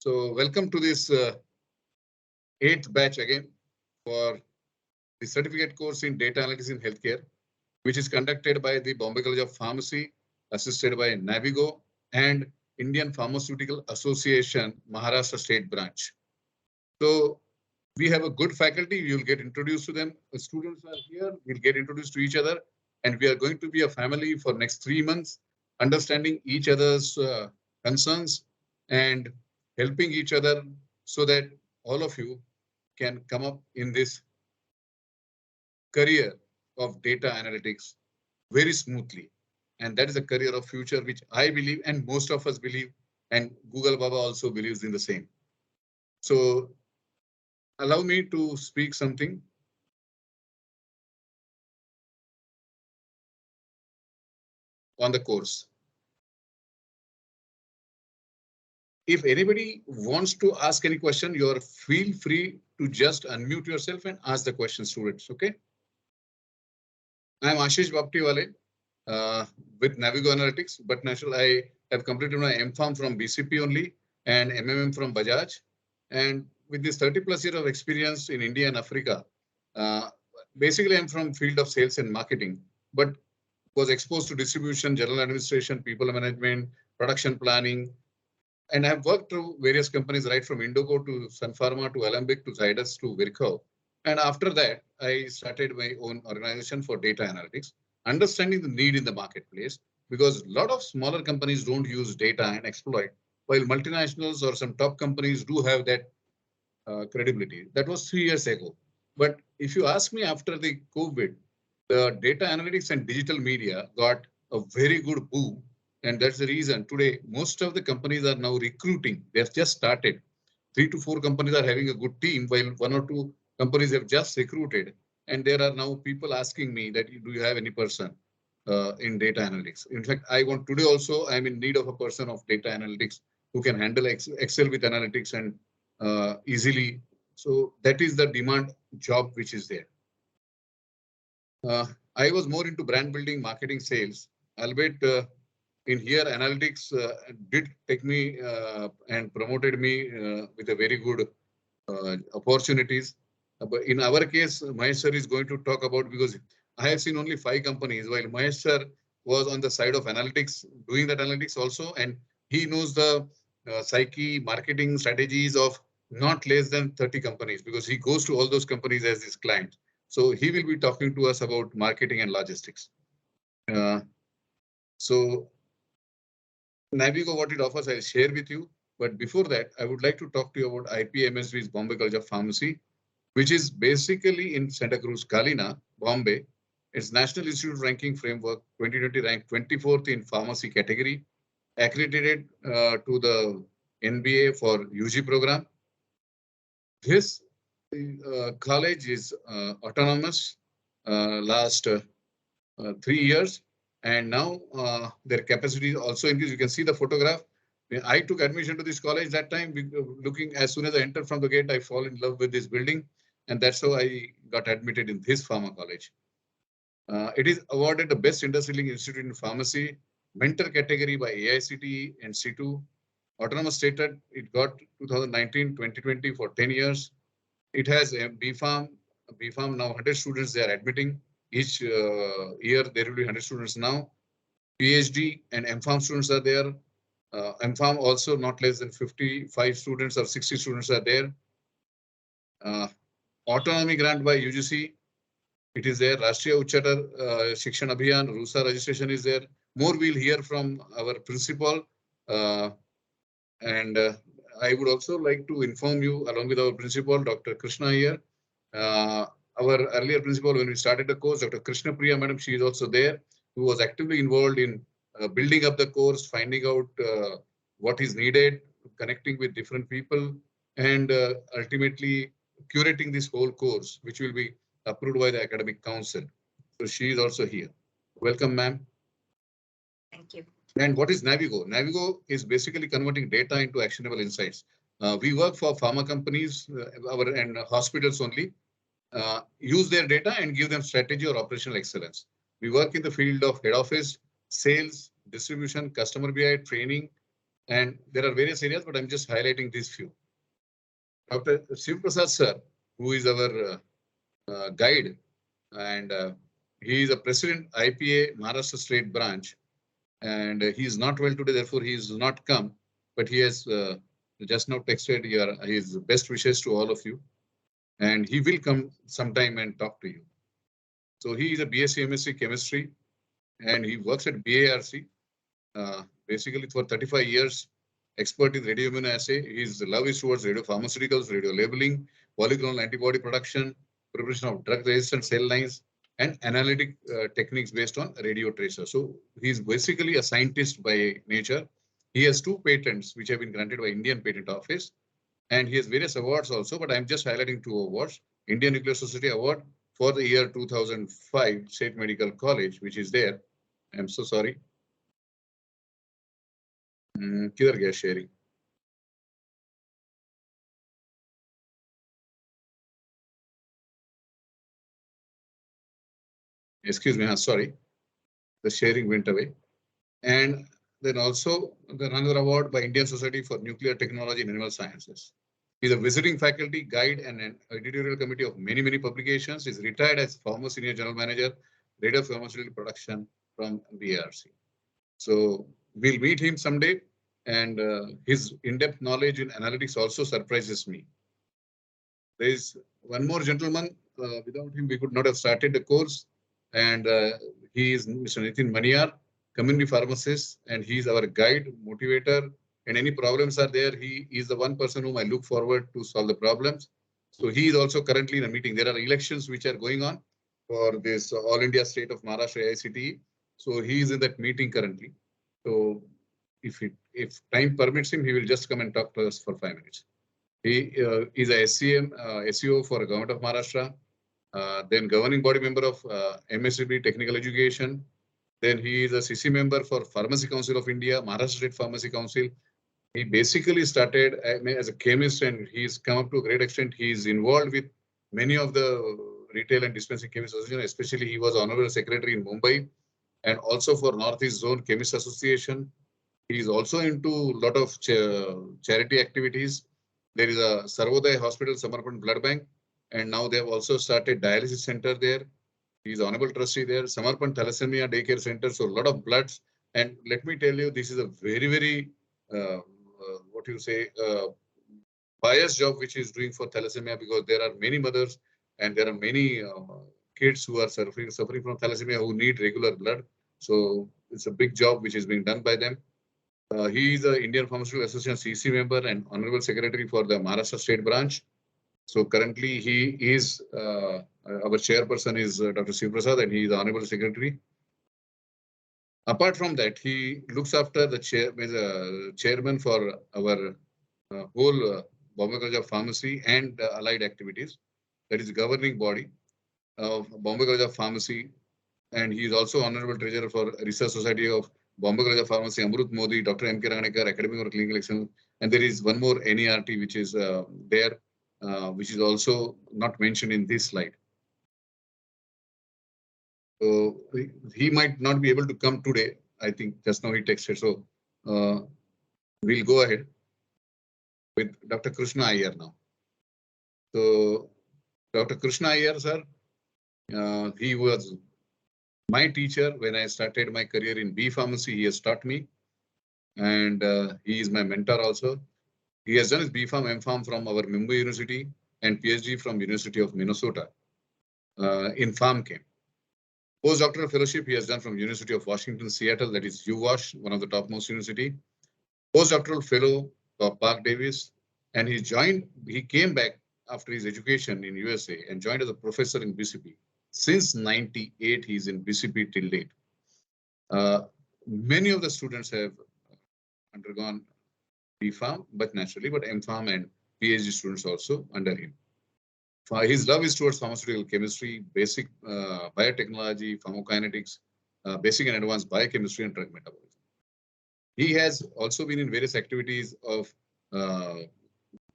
So welcome to this 8th batch again for the certificate course in data analytics in healthcare, which is conducted by the Bombay College of Pharmacy, assisted by Navigo and Indian Pharmaceutical Association, Maharashtra State Branch. So we have a good faculty. You'll get introduced to them. The students are here. We'll get introduced to each other. And we are going to be a family for next 3 months, understanding each other's concerns and helping each other so that all of you can come up in this career of data analytics very smoothly. And that is a career of future, which I believe, and most of us believe, and Google Baba also believes in the same. So allow me to speak something. On the course. If anybody wants to ask any question, you're feel free to just unmute yourself and ask the question, students. Okay. I'm Ashish Baptiwale with Navigo Analytics, but natural I have completed my M.Pharm from BCP only and MMM from Bajaj. And with this 30+ years of experience in India and Africa, basically I'm from field of sales and marketing, but was exposed to distribution, general administration, people management, production planning, and I've worked through various companies right from Indigo to Sun Pharma to Alembic to Zydus to Virchow. And after that, I started my own organization for data analytics, understanding the need in the marketplace, because a lot of smaller companies don't use data and exploit, while multinationals or some top companies do have that credibility. That was 3 years ago. But if you ask me after the COVID, the data analytics and digital media got a very good boom. And that's the reason today most of the companies are now recruiting. They've just started. 3 to 4 companies are having a good team, while 1 or 2 companies have just recruited. And there are now people asking me that, do you have any person in data analytics? In fact, I want today also, I'm in need of a person of data analytics who can handle Excel with analytics and easily. So that is the demand job which is there. I was more into brand building, marketing, sales, albeit in here analytics did take me and promoted me with a very good opportunities. But in our case, Mahesh sir is going to talk about, because I have seen only 5 companies, while Mahesh sir was on the side of analytics, doing that analytics also, and he knows the psyche marketing strategies of not less than 30 companies, because he goes to all those companies as his client. So he will be talking to us about marketing and logistics. So Navigo, what it offers, I'll share with you. But before that, I would like to talk to you about IPMSV's Bombay College of Pharmacy, which is basically in Santa Cruz, Kalina, Bombay. It's National Institute Ranking Framework 2020 ranked 24th in pharmacy category, accredited to the NBA for UG program. This college is autonomous last 3 years, and now their capacity also increased. You can see the photograph. I took admission to this college that time, looking as soon as I entered from the gate, I fall in love with this building, and that's how I got admitted in this pharma college. It is awarded the best industry-linked institute in pharmacy, mentor category by AICTE and C2. Autonomous status, it got 2019-2020 for 10 years. It has a BPharm now 100 students they are admitting. Each year there will be 100 students now. PhD and M.Pharm students are there. M.Pharm also not less than 55 students or 60 students are there. Autonomy grant by UGC. It is there. Rashtriya Uchchatar Shikshan Abhiyan, RUSA registration is there. More we'll hear from our principal. And I would also like to inform you, along with our principal, Dr. Krishna here. Our earlier principal, when we started the course, Dr. Krishna Priya Madam, she is also there, who was actively involved in building up the course, finding out what is needed, connecting with different people, and ultimately curating this whole course, which will be approved by the academic council. So she is also here. Welcome, ma'am. Thank you. And what is Navigo? Navigo is basically converting data into actionable insights. We work for pharma companies and hospitals only. Use their data and give them strategy or operational excellence. We work in the field of head office, sales, distribution, customer BI, training, And there are various areas, but I'm just highlighting these few. Dr. Shiv Prasad sir, who is our guide, and he is a president IPA Maharashtra State Branch, and he is not well today, therefore he is not come, but he has just now texted his best wishes to all of you, and he will come sometime and talk to you. So he is a BSc MSc Chemistry, and he works at BARC, basically for 35 years, expert in radioimmunoassay. His love is towards radiopharmaceuticals, radio labeling, polyclonal antibody production, preparation of drug-resistant cell lines, and analytic techniques based on radio tracer. So he's basically a scientist by nature. He has 2 patents which have been granted by Indian Patent Office, and he has various awards also, but I'm just highlighting 2 awards. Indian Nuclear Society Award for the year 2005, State Medical College, which is there. I'm so sorry. किधर गया sharing? Excuse me, sorry. The sharing went away. And then also another award by Indian Society for Nuclear Technology and Animal Sciences. He's a visiting faculty, guide, and an editorial committee of many publications. He's retired as former senior general manager, radio pharmaceutical production from BARC. So we'll meet him someday, and his in-depth knowledge in analytics also surprises me. There is one more gentleman. Without him, we could not have started the course. And he is Mr. Nitin Maniyar, community pharmacist, and he is our guide, motivator. And any problems are there, he is the one person whom I look forward to solve the problems. So he is also currently in a meeting. There are elections which are going on for this All India State of Maharashtra AICTE. So he is in that meeting currently. So if time permits him, he will just come and talk to us for 5 minutes. He is a SCM, SEO for Government of Maharashtra, then governing body member of MSCB Technical Education. Then he is a CC member for Pharmacy Council of India, Maharashtra State Pharmacy Council. He basically started as a chemist, and he's come up to a great extent. He's involved with many of the retail and dispensing chemists association, especially he was honorable secretary in Mumbai, and also for Northeast Zone Chemist Association. He is also into a lot of charity activities. There is a Sarvodaya Hospital, Samarpan Blood Bank, and now they have also started dialysis center there. He is honorable trustee there. Samarpan Thalassemia Daycare Center, so a lot of bloods. And let me tell you, this is a very, what you say, biased job which he is doing for thalassemia, because there are many mothers and there are many kids who are suffering from thalassemia who need regular blood. So it's a big job which is being done by them. He is the Indian Pharmaceutical Association CC member and honorable secretary for the Maharashtra State Branch. So currently he is, our chairperson is Dr. Shiv Prasad, and he is the honorable secretary. Apart from that, he looks after the chairman for our whole Bombay College of Pharmacy and allied activities. That is the governing body of Bombay College of Pharmacy. And he is also honorable treasurer for Research Society of Bombay College of Pharmacy, Amrut Modi, Dr. M.K. Ranganekar, Academic or Clinical Excellence. And there is one more NERT which is there, which is also not mentioned in this slide. So he might not be able to come today. I think just now he texted. So we'll go ahead with Dr. Krishna Iyer now. So Dr. Krishna Iyer, sir, he was my teacher when I started my career in B Pharmacy. He has taught me, and he is my mentor also. He has done his B Pharm, M Pharm from our Mumbai University and PhD from University of Minnesota in Pharm Chem. Postdoctoral fellowship he has done from University of Washington, Seattle, that is UWash, one of the topmost university. Postdoctoral fellow of Park Davis, and he came back after his education in USA and joined as a professor in BCP. Since 98, he is in BCP till date. Many of the students have undergone B.Pharm, but naturally, but M.Pharm and PhD students also under him. His love is towards pharmaceutical chemistry, basic biotechnology, pharmacokinetics, basic and advanced biochemistry, and drug metabolism. He has also been in various activities of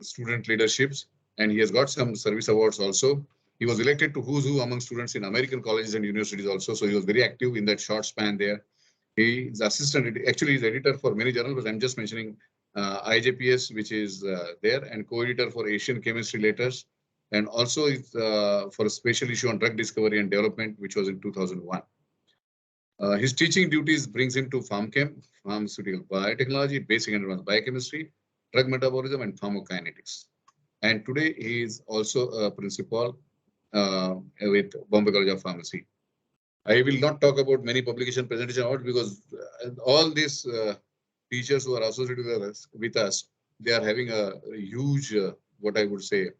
student leaderships, and he has got some service awards also. He was elected to Who's Who among students in American colleges and universities also, so he was very active in that short span there. He is assistant, actually he's editor for many journals, but I'm just mentioning IJPS, which is there, and co-editor for Asian Chemistry Letters, and also for a special issue on drug discovery and development, which was in 2001. His teaching duties brings him to PharmChem, pharmaceutical biotechnology, basic and advanced biochemistry, drug metabolism, and pharmacokinetics. And today he is also a principal with Bombay College of Pharmacy. I will not talk about many publication presentation awards because all these teachers who are associated with us, they are having a huge, what I would say,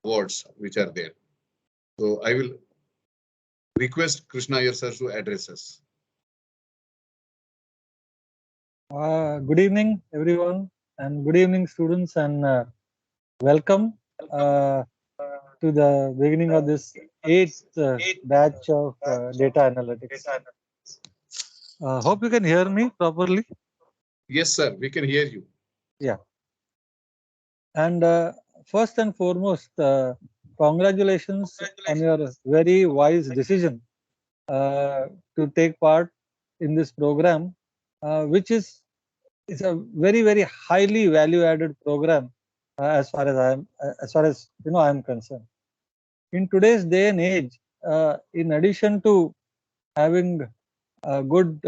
awards which are there. So I will request Krishna Iyer sir to address us. Good evening, everyone, and good evening, students, and welcome to the beginning of this eighth batch of data analytics. Hope you can hear me properly. Yes, sir, we can hear you. Yeah. And first and foremost, congratulations on your very wise decision to take part in this program, which is a very highly value-added program as far as I am concerned. In today's day and age, in addition to having a good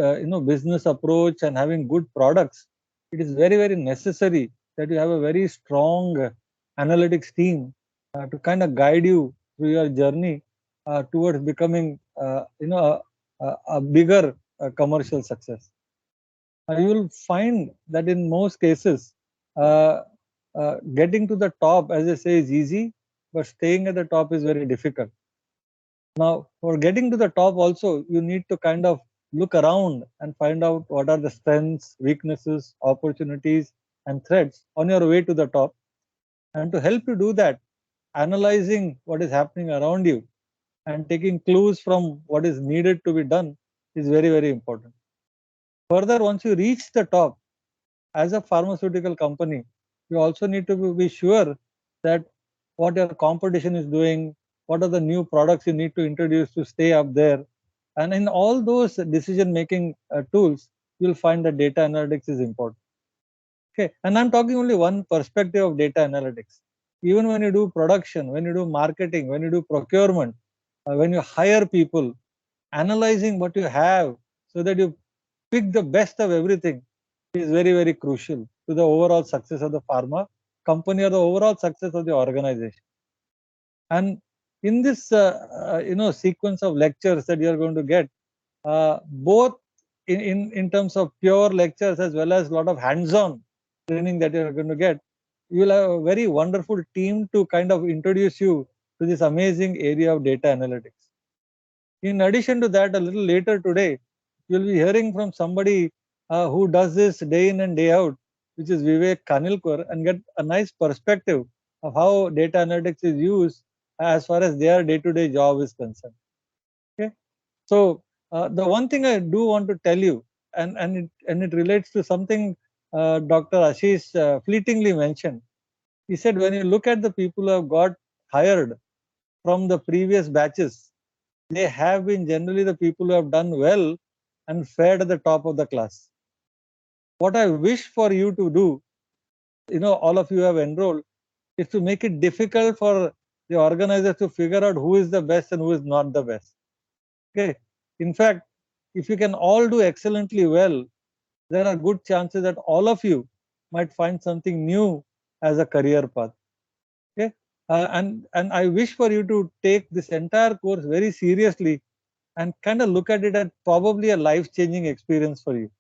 business approach and having good products, it is very necessary that you have a very strong analytics team to kind of guide you through your journey towards becoming a bigger commercial success. You will find that in most cases, getting to the top, as I say, is easy, but staying at the top is very difficult. Now, for getting to the top also, you need to kind of look around and find out what are the strengths, weaknesses, opportunities, and threats on your way to the top. And to help you do that, analyzing what is happening around you and taking clues from what is needed to be done is very important. Further, once you reach the top, as a pharmaceutical company, you also need to be sure that what your competition is doing, what are the new products you need to introduce to stay up there. And in all those decision-making tools, you'll find that data analytics is important. Okay, and I'm talking only one perspective of data analytics. Even when you do production, when you do marketing, when you do procurement, when you hire people, analyzing what you have so that you pick the best of everything is very crucial to the overall success of the pharma company or the overall success of the organization. And in this sequence of lectures that you are going to get, both in terms of pure lectures as well as a lot of hands-on training that you are going to get, you will have a very wonderful team to kind of introduce you to this amazing area of data analytics. In addition to that, a little later today, you'll be hearing from somebody who does this day in and day out, which is Vivek Khanvilkar, and get a nice perspective of how data analytics is used as far as their day-to-day job is concerned. Okay, so the one thing I do want to tell you, and it relates to something Dr. Ashish fleetingly mentioned. He said when you look at the people who have got hired from the previous batches, they have been generally the people who have done well and fared at the top of the class. What I wish for you to do, all of you have enrolled, is to make it difficult for the organizers to figure out who is the best and who is not the best. Okay. In fact, if you can all do excellently well, there are good chances that all of you might find something new as a career path. Okay. And I wish for you to take this entire course very seriously and kind of look at it as probably a life-changing experience for you.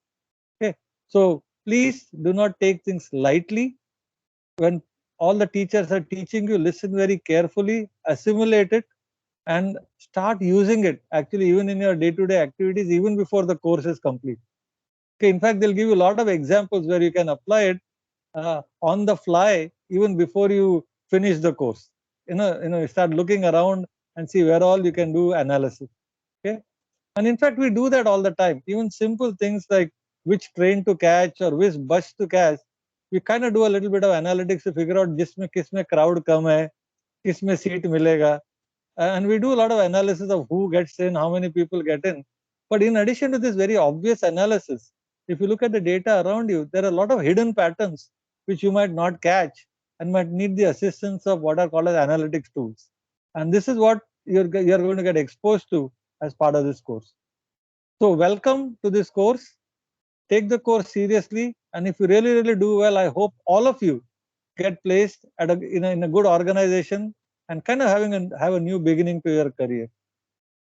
Okay, so please do not take things lightly. When all the teachers are teaching you, listen very carefully, assimilate it, and start using it actually even in your day-to-day activities, even before the course is complete. Okay, in fact, they'll give you a lot of examples where you can apply it on the fly even before you finish the course. You start looking around and see where all you can do analysis. Okay. And in fact, we do that all the time. Even simple things like which train to catch or which bus to catch, we kind of do a little bit of analytics to figure out kisme crowd kam hai, kisme seat milega. And we do a lot of analysis of who gets in, how many people get in. But in addition to this very obvious analysis, if you look at the data around you, there are a lot of hidden patterns which you might not catch and might need the assistance of what are called as analytics tools. And this is what you're going to get exposed to as part of this course. So welcome to this course. Take the course seriously, and if you really do well, I hope all of you get placed at in a good organization and kind of have a new beginning to your career.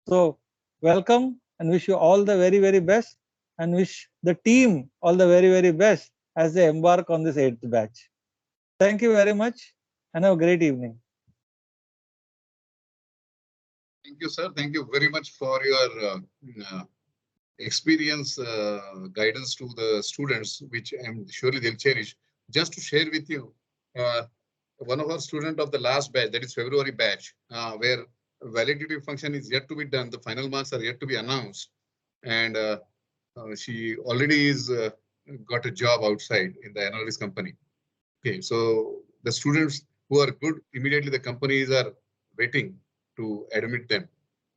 So welcome and wish you all the very best, and wish the team all the very best as they embark on this 8th batch. Thank you very much and have a great evening. Thank you, sir. Thank you very much for your experience guidance to the students, which I'm surely they'll cherish. Just to share with you, one of our students of the last batch, that is February batch, where validity function is yet to be done, the final marks are yet to be announced, and she already is got a job outside in the analytics company. Okay, so the students who are good, immediately the companies are waiting to admit them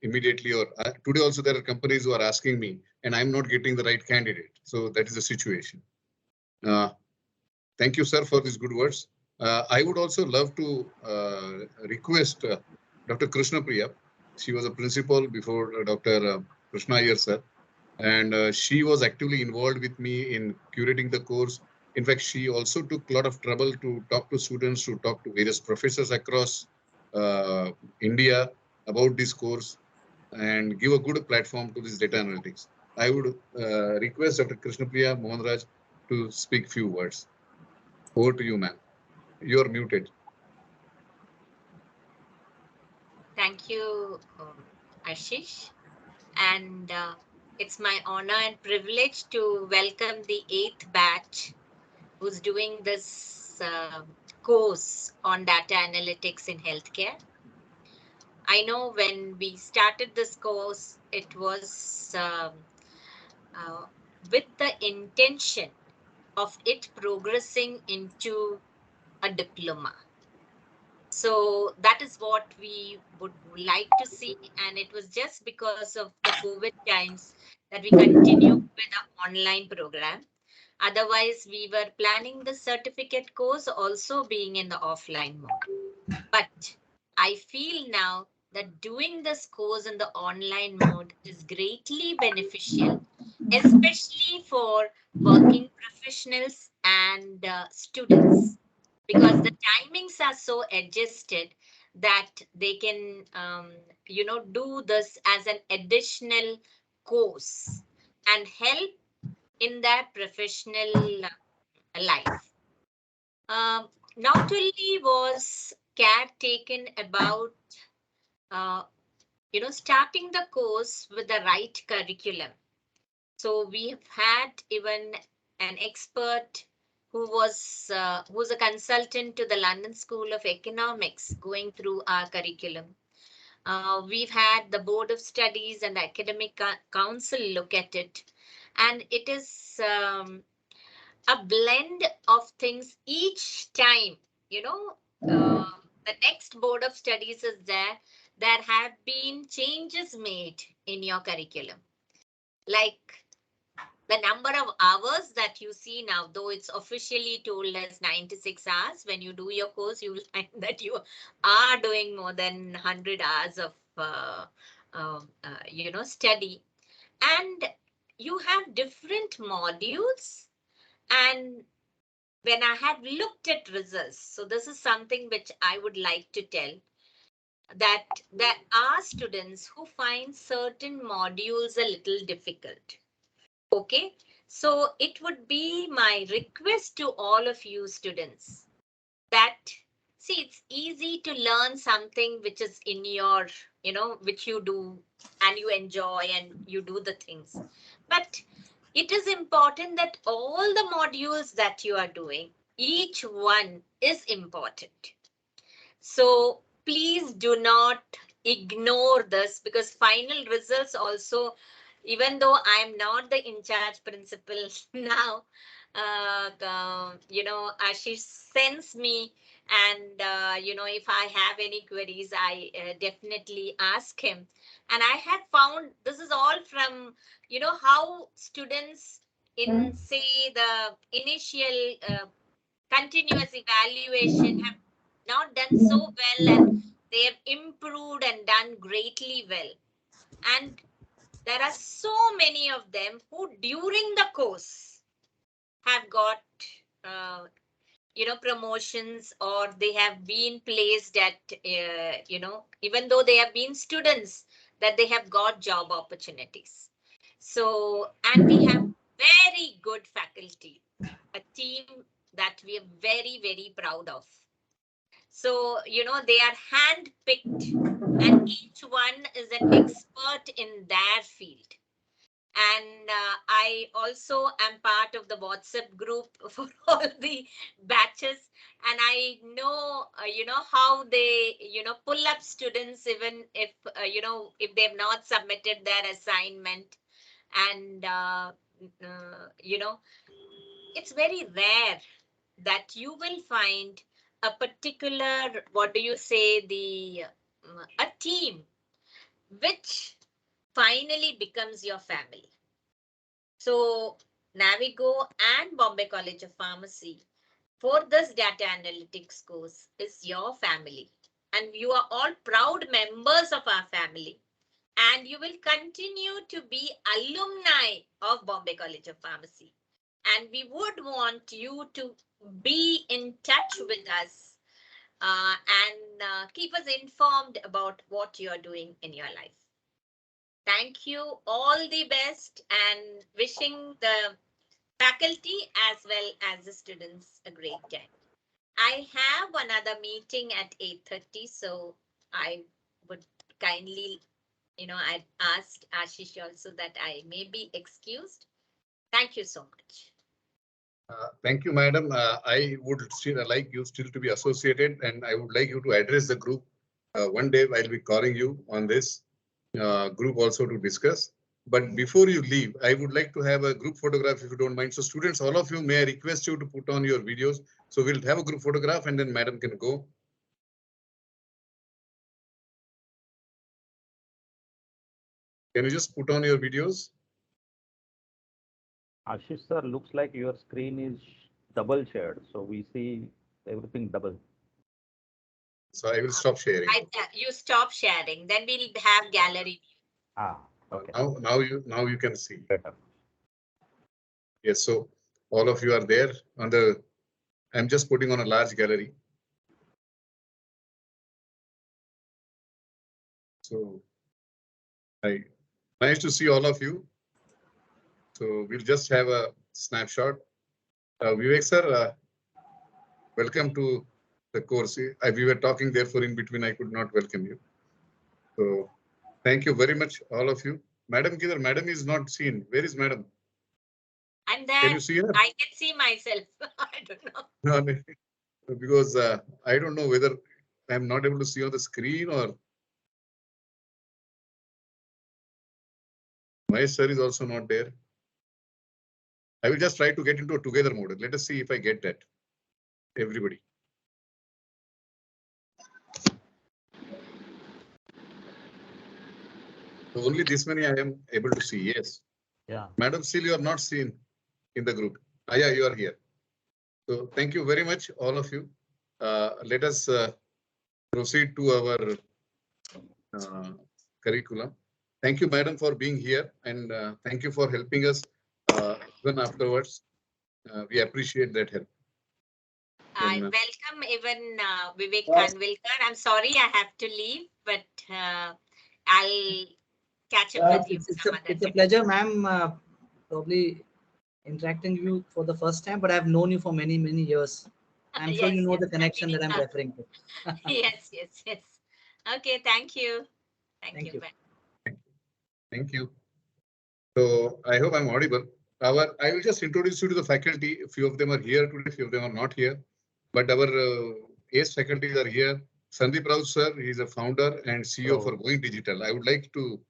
immediately. Or today also there are companies who are asking me, and I'm not getting the right candidate. So that is the situation. Thank you, sir, for these good words. I would also love to request Dr. Krishna Priya. She was a principal before Dr. Krishna Iyer, sir, and she was actively involved with me in curating the course. In fact, she also took a lot of trouble to talk to students, to talk to various professors across India about this course and give a good platform to this data analytics. I would request Dr. Krishnapriya Mohanraj to speak few words. Over to you, ma'am. You're muted. Thank you, Ashish. And it's my honor and privilege to welcome the 8th batch who's doing this course on data analytics in healthcare. I know when we started this course, it was with the intention of it progressing into a diploma. So that is what we would like to see. And it was just because of the COVID times that we continue with the online program. Otherwise, we were planning the certificate course also being in the offline mode. But I feel now that doing this course in the online mode is greatly beneficial, especially for working professionals and students, because the timings are so adjusted that they can do this as an additional course and help in their professional life. Not only was care taken about starting the course with the right curriculum. So we have had even an expert who's a consultant to the London School of Economics going through our curriculum. We've had the Board of Studies and the Academic Council look at it, and it is a blend of things each time. The next Board of Studies is there have been changes made in your curriculum, like the number of hours that you see now, though it's officially told as 96 hours, when you do your course, you will find that you are doing more than 100 hours of, study. And you have different modules. And when I have looked at results, so this is something which I would like to tell, that there are students who find certain modules a little difficult. Okay, so it would be my request to all of you students that, see, it's easy to learn something which is in your, which you do and you enjoy and you do the things. But it is important that all the modules that you are doing, each one is important. So please do not ignore this, because final results also, even though I'm not the in charge principal now, Ashish sends me, and if I have any queries, I definitely ask him. And I have found this is all from, how students in, say, the initial continuous evaluation have not done so well, and they have improved and done greatly well. And there are so many of them who during the course have got, uh, promotions, or they have been placed at, even though they have been students, that they have got job opportunities. So, and we have very good faculty, a team that we are very, very proud of. So, they are hand-picked, and each one is an expert in their field. And I also am part of the WhatsApp group for all the batches, and I know, how they, pull up students, even if, if they have not submitted their assignment. And, it's very rare that you will find a particular, what do you say, a team which finally becomes your family. So Navigo and Bombay College of Pharmacy for this data analytics course is your family, and you are all proud members of our family, and you will continue to be alumni of Bombay College of Pharmacy. And we would want you to be in touch with us, and keep us informed about what you're doing in your life. Thank you, all the best, and wishing the faculty as well as the students a great time. I have another meeting at 8:30, so I would kindly, I asked Ashish also that I may be excused. Thank you so much. Thank you, madam. I would still like you still to be associated, and I would like you to address the group. One day I'll be calling you on this group also to discuss. But before you leave, I would like to have a group photograph if you don't mind. So students, all of you, may I request you to put on your videos. So we'll have a group photograph and then madam can go. Can you just put on your videos? Ashish sir, looks like your screen is double shared, so we see everything double. So I will stop sharing. You stop sharing, then we'll have gallery. Okay. Now you can see. Better. Yes, so all of you are there on the. I'm just putting on a large gallery. So nice to see all of you. So we'll just have a snapshot. Vivek sir, welcome to the course. We were talking, therefore in between I could not welcome you. So thank you very much, all of you. Madam Kidhar, madam is not seen. Where is madam? I'm there. Can you see her? I can see myself. I don't know. No, because I don't know whether I'm not able to see on the screen or my sir is also not there. I will just try to get into a together mode. Let us see if I get that. Everybody. So only this many I am able to see. Yes. Yeah. Madam, still you are not seen in the group. Yeah, you are here. So thank you very much, all of you. Let us proceed to our curriculum. Thank you, madam, for being here, and thank you for helping us even afterwards. We appreciate that help. I welcome even Vivek Khanvilkar. I'm sorry I have to leave, but I'll catch up with you. It's a pleasure, ma'am. Probably interacting with you for the first time, but I've known you for many years. I'm sure you know the connection that I'm referring to. Yes. Okay, thank you. Thank you. Thank you. So I hope I'm audible. I will just introduce you to the faculty. A few of them are here today, few of them are not here. But our ACE faculties are here. Sandeep Rao sir, he's a founder and CEO for Going Digital. I would like to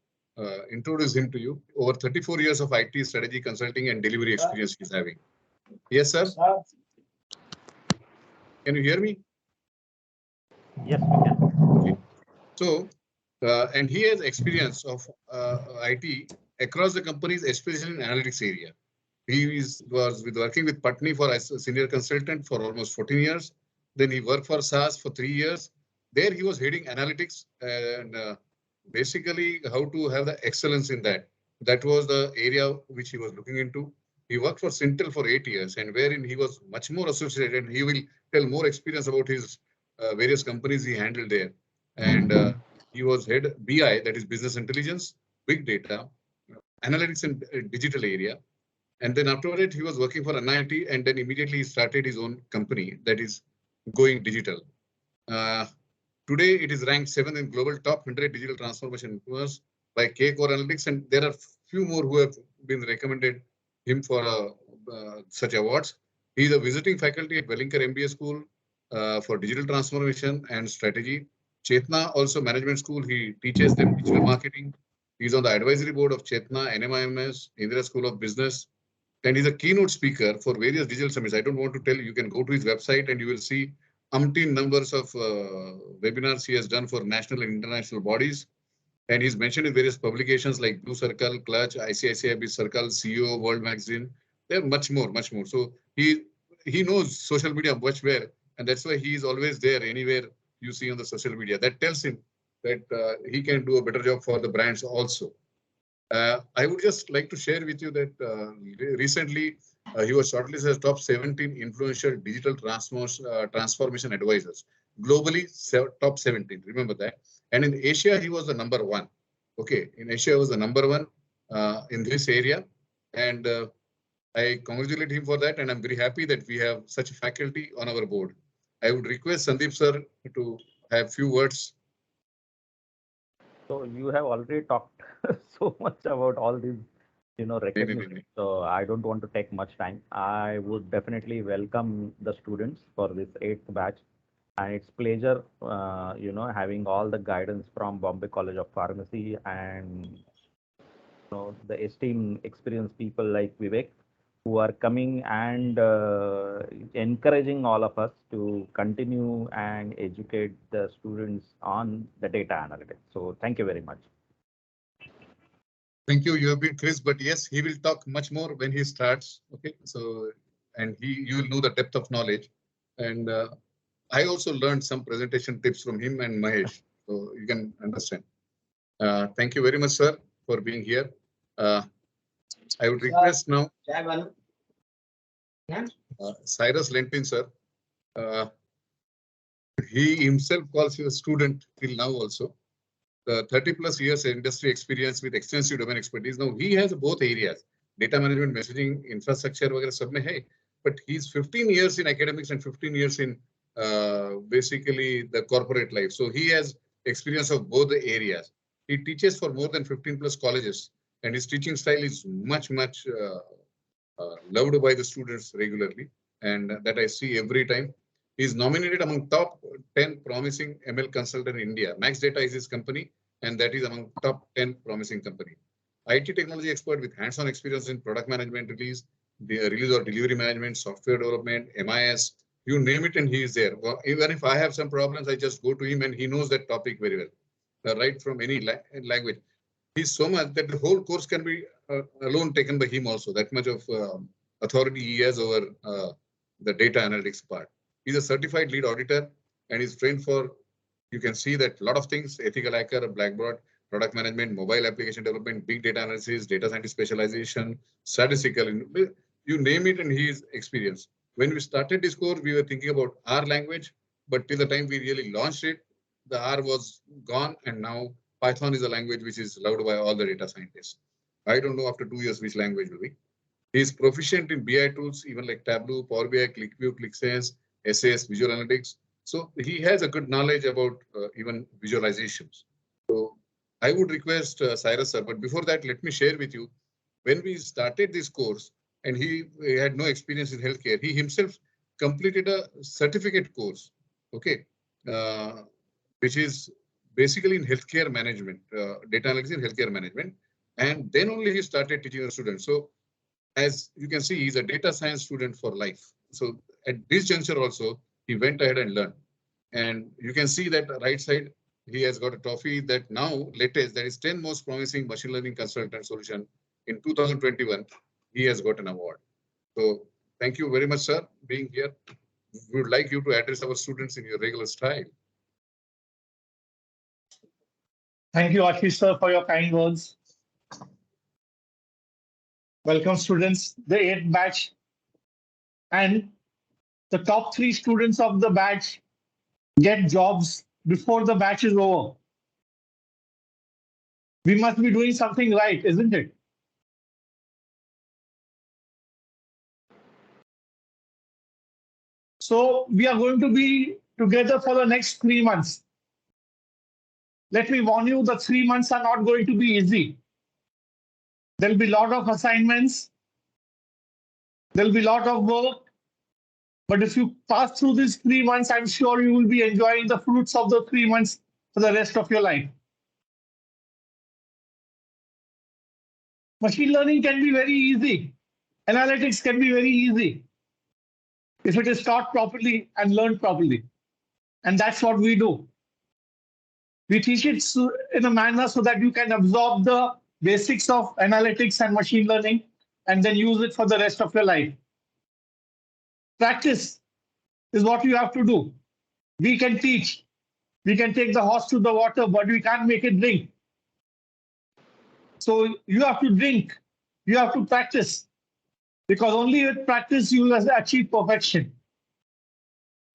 introduce him to you. Over 34 years of IT strategy consulting and delivery experience he's having. Yes, sir. Can you hear me? Yes, we can. Okay. So And he has experience of IT across the companies, especially in analytics area. Was working with Patni for as a senior consultant for almost 14 years. Then he worked for SAS for 3 years. There he was heading analytics and basically how to have the excellence in that. That was the area which he was looking into. He worked for Sintel for 8 years and wherein he was much more associated. He will tell more experience about his various companies he handled there. And he was head BI, that is business intelligence, big data, analytics and digital area. And then after that, he was working for NIT and then immediately he started his own company that is going digital. Today, it is ranked 7th in global top 100 digital transformation influencers by K-Core Analytics, and there are few more who have been recommended him for such awards. He is a visiting faculty at Wellinger MBA School for digital transformation and strategy. Chetna also management school. He teaches them digital marketing. He's on the advisory board of Chetna, NMIMS, Indira School of Business, and he's a keynote speaker for various digital summits. I don't want to tell you, you can go to his website and you will see umpteen numbers of webinars he has done for national and international bodies. And he's mentioned in various publications like Blue Circle, Clutch, ICICI Circle, CEO, World Magazine. There are much more, much more. So he knows social media much well, and that's why he is always there anywhere you see on the social media. That tells him that he can do a better job for the brands also. I would just like to share with you that recently he was shortlisted as top 17 influential digital transformation advisors. Globally, top 17, remember that. And in Asia, he was the number 1. Okay, in Asia, he was the number 1 in this area. And I congratulate him for that. And I'm very happy that we have such a faculty on our board. I would request Sandeep sir to have few words. So you have already talked so much about all these, recognition. So I don't want to take much time. I would definitely welcome the students for this 8th batch. And it's pleasure, having all the guidance from Bombay College of Pharmacy and the esteemed experienced people like Vivek, who are coming and encouraging all of us to continue and educate the students on the data analytics. So thank you very much. Thank you. You have been Chris, but yes, he will talk much more when he starts. Okay, so and you will know the depth of knowledge. And I also learned some presentation tips from him and Mahesh, so you can understand. Thank you very much, sir, for being here. I would request now Cyrus Lentin, sir. He himself calls you a student till now also. 30 plus years industry experience with extensive domain expertise. Now he has both areas, data management, messaging, infrastructure, वगैरह सब में है. But he's 15 years in academics and 15 years in basically the corporate life. So he has experience of both the areas. He teaches for more than 15 plus colleges, and his teaching style is much loved by the students regularly, and that I see every time. He's nominated among top 10 promising ML consultant in India. Max Data is his company, and that is among top 10 promising company. IT technology expert with hands-on experience in product management, release or delivery management, software development, MIS, you name it, and he is there. Well, even if I have some problems, I just go to him, and he knows that topic very well, right from any language. He's so much that the whole course can be alone taken by him also. That much of authority he has over the data analytics part. He's a certified lead auditor and he's trained for, you can see that a lot of things, ethical hacker, Blackboard, product management, mobile application development, big data analysis, data scientist specialization, statistical, you name it, and he is experienced. When we started this course, we were thinking about R language, but till the time we really launched it, the R was gone, and now Python is a language which is loved by all the data scientists. I don't know after 2 years which language will be. He is proficient in BI tools, even like Tableau, Power BI, ClickView, ClickSense, SAS, Visual Analytics. So he has a good knowledge about even visualizations. So I would request Cyrus sir, but before that, let me share with you, when we started this course and he had no experience in healthcare, he himself completed a certificate course, okay, which is basically in healthcare management, data analytics in healthcare management. And then only he started teaching the students. So as you can see, he's a data science student for life. So at this juncture also, he went ahead and learned. And you can see that right side, he has got a trophy that now latest, that is 10 most promising machine learning consultant solution in 2021. He has got an award. So thank you very much, sir, being here. We would like you to address our students in your regular style. Thank you, Ashish sir, for your kind words. Welcome, students, the 8th batch. And the top 3 students of the batch get jobs before the batch is over. We must be doing something right, isn't it? So we are going to be together for the next 3 months. Let me warn you, the 3 months are not going to be easy. There'll be a lot of assignments. There'll be a lot of work. But if you pass through these 3 months, I'm sure you will be enjoying the fruits of the 3 months for the rest of your life. Machine learning can be very easy. Analytics can be very easy if it is taught properly and learned properly. And that's what we do. We teach it in a manner so that you can absorb the basics of analytics and machine learning and then use it for the rest of your life. Practice is what you have to do. We can teach. We can take the horse to the water, but we can't make it drink. So you have to drink. You have to practice. Because only with practice you will achieve perfection.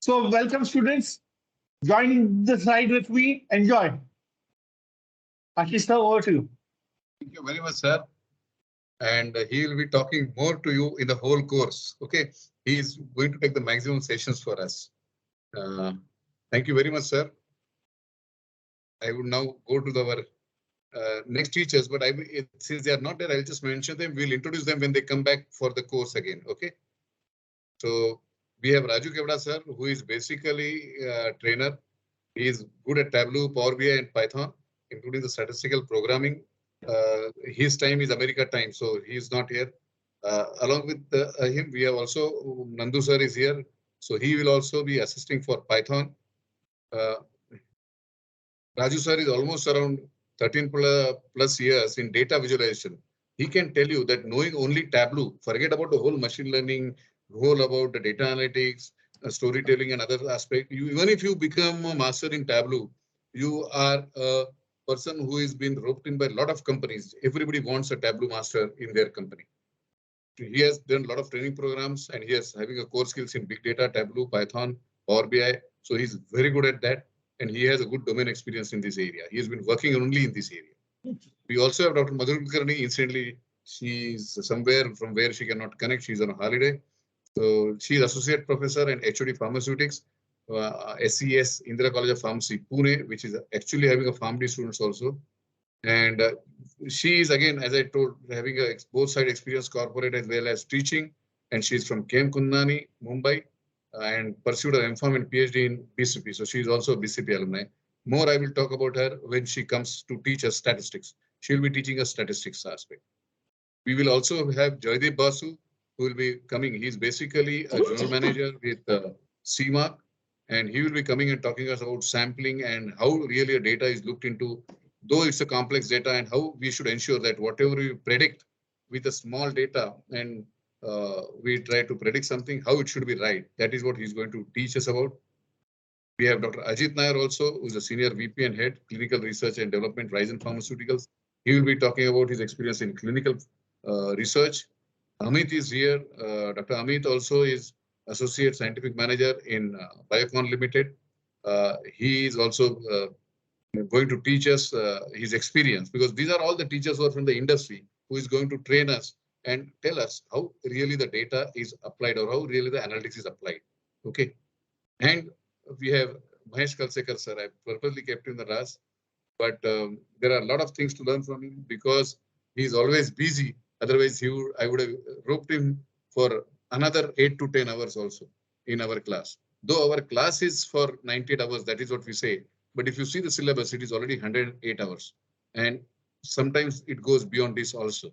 So welcome, students. Join this ride with me. Enjoy. Ashish sir, over to you. Thank you very much, sir. And he will be talking more to you in the whole course. Okay, he is going to take the maximum sessions for us. Thank you very much, sir. I would now go to our next teachers, but since they are not there, I'll just mention them. We'll introduce them when they come back for the course again. Okay. So we have Raju Kevada, sir, who is basically a trainer. He is good at Tableau, Power BI, and Python, including the statistical programming. His time is America time, so he is not here. Along with him, we have also Nandu sir is here, so he will also be assisting for Python. Raju sir is almost around 13 plus years in data visualization. He can tell you that knowing only Tableau, forget about the whole machine learning, whole about the data analytics, storytelling and other aspects. Even if you become a master in Tableau, you are a person who has been roped in by a lot of companies. Everybody wants a Tableau master in their company. He has done a lot of training programs and he is having a core skills in big data, Tableau, Python, Power BI. So he's very good at that. And he has a good domain experience in this area. He has been working only in this area. We also have Dr. Madhur Kulkarni. Incidentally, she's somewhere from where she cannot connect. She's on a holiday. So she's associate professor and HOD pharmaceutics, SES, Indira College of Pharmacy, Pune, which is actually having a PharmD students also. And she is again, as I told, having a both side experience, corporate as well as teaching. And she's from KM Kundnani, Mumbai, and pursued her MPharm and PhD in BCP. So she's also a BCP alumni. More I will talk about her when she comes to teach us statistics. She'll be teaching us statistics aspect. We will also have Joydeep Basu, who will be coming. He's basically a general manager with CMARC, and he will be coming and talking us about sampling and how really a data is looked into, though it's a complex data, and how we should ensure that whatever we predict with a small data and we try to predict something, how it should be right. That is what he's going to teach us about. We have Dr. Ajit Nair also, who's a senior VP and head clinical research and development, Ryzen Pharmaceuticals. He will be talking about his experience in clinical research. Amit is here. Dr. Amit also is associate scientific manager in Biocon Limited. He is also going to teach us his experience, because these are all the teachers who are from the industry who is going to train us and tell us how really the data is applied or how really the analytics is applied. Okay. And we have Mahesh Kalsekar, sir. I purposely kept him in the last, but there are a lot of things to learn from him because he's always busy. Otherwise, I would have roped him for another 8 to 10 hours also in our class. Though our class is for 98 hours, that is what we say. But if you see the syllabus, it is already 108 hours. And sometimes it goes beyond this also.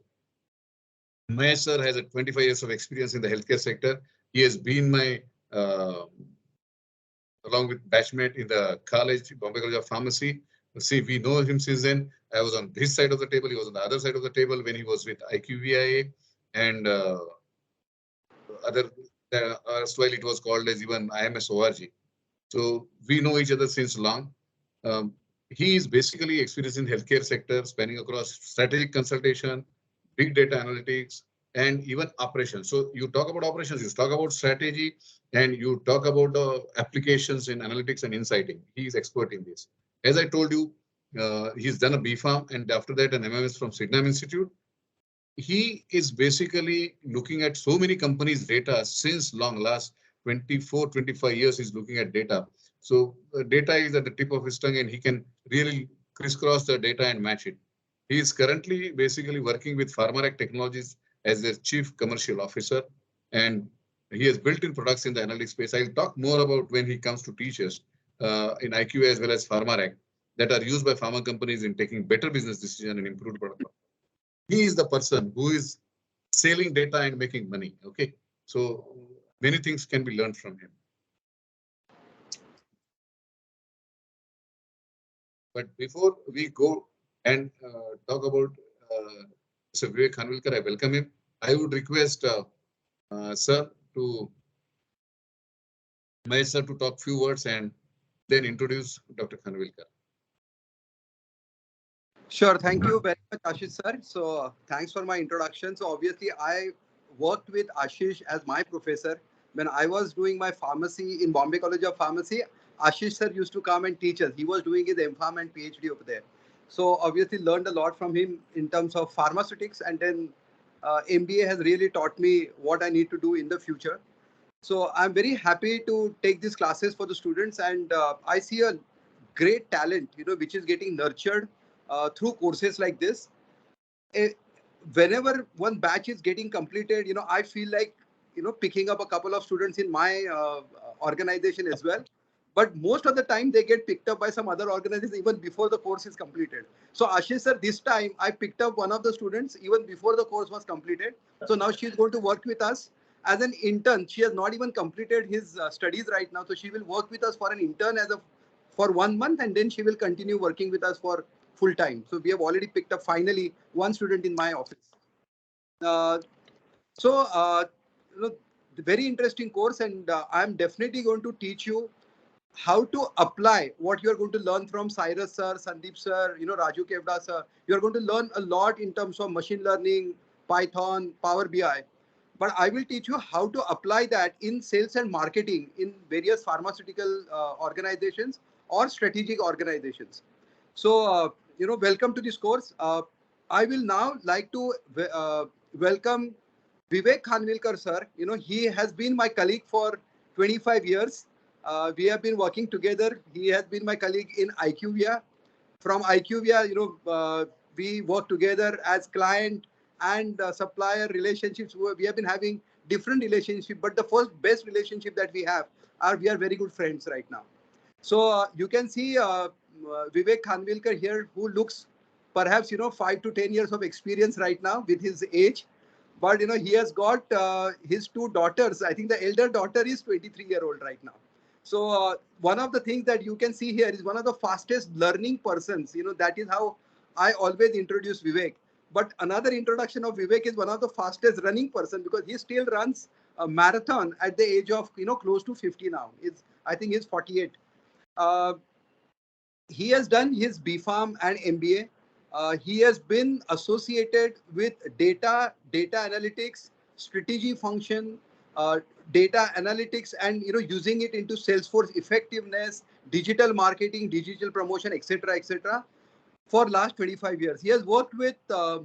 Mahesh sir has a 25 years of experience in the healthcare sector. He has been my along with batchmate in the college, Bombay College of Pharmacy. See, we know him since then. I was on his side of the table. He was on the other side of the table when he was with IQVIA and other, while it was called as even IMS ORG. So we know each other since long. Um, he is basically experienced in healthcare sector, spanning across strategic consultation, big data analytics, and even operations. So you talk about operations, you talk about strategy, and you talk about the applications in analytics and insighting. He is expert in this. As I told you, he's done a BPharm and after that an MMS from Sydenham Institute. He is basically looking at so many companies' data since long, last 24, 25 years, he's looking at data. So data is at the tip of his tongue and he can really crisscross the data and match it. He is currently basically working with Pharma Technologies as their chief commercial officer, and he has built in products in the analytics space. I'll talk more about when he comes to teach us in IQA as well as Pharma that are used by pharma companies in taking better business decisions and improved product. He is the person who is selling data and making money. Okay, so many things can be learned from him. But before we go and talk about Mr. Vivek Khanvilkar, I welcome him. I would request sir to Mahesh sir to talk few words and then introduce Dr. Khanvilkar. Sure. Thank you very much, Ashish sir. So thanks for my introduction. So obviously I worked with Ashish as my professor. When I was doing my pharmacy in Bombay College of Pharmacy, Ashish sir used to come and teach us. He was doing his MPharm and PhD over there. So obviously learned a lot from him in terms of pharmaceutics, and then MBA has really taught me what I need to do in the future. So I'm very happy to take these classes for the students, and I see a great talent, which is getting nurtured through courses like this. Whenever one batch is getting completed, I feel like, picking up a couple of students in my organization as well. But most of the time they get picked up by some other organization even before the course is completed. So Ashish sir, this time I picked up one of the students even before the course was completed. So now she's going to work with us as an intern. She has not even completed his studies right now. So she will work with us for an intern for 1 month, and then she will continue working with us for full time. So we have already picked up finally one student in my office. So very interesting course, and I'm definitely going to teach you how to apply what you are going to learn from Cyrus sir, Sandeep sir, Raju Kevda sir. You are going to learn a lot in terms of machine learning, Python, Power BI. But I will teach you how to apply that in sales and marketing in various pharmaceutical organizations or strategic organizations. So, welcome to this course. I will now like to welcome Vivek Khanvilkar sir. He has been my colleague for 25 years. We have been working together. He has been my colleague in IQVIA. From IQVIA, we work together as client and supplier relationships. We have been having different relationships, but the first best relationship that we have we are very good friends right now. So you can see Vivek Khanvilkar here, who looks perhaps 5 to 10 years of experience right now with his age. But he has got his two daughters. I think the elder daughter is 23-year-old right now. So one of the things that you can see here is one of the fastest learning persons. That is how I always introduce Vivek. But another introduction of Vivek is one of the fastest running person, because he still runs a marathon at the age of close to 50 now. I think he's 48. He has done his BPharm and MBA. He has been associated with data analytics, strategy function, data analytics, and using it into Salesforce effectiveness, digital marketing, digital promotion, etc., etc. For last 25 years. He has worked with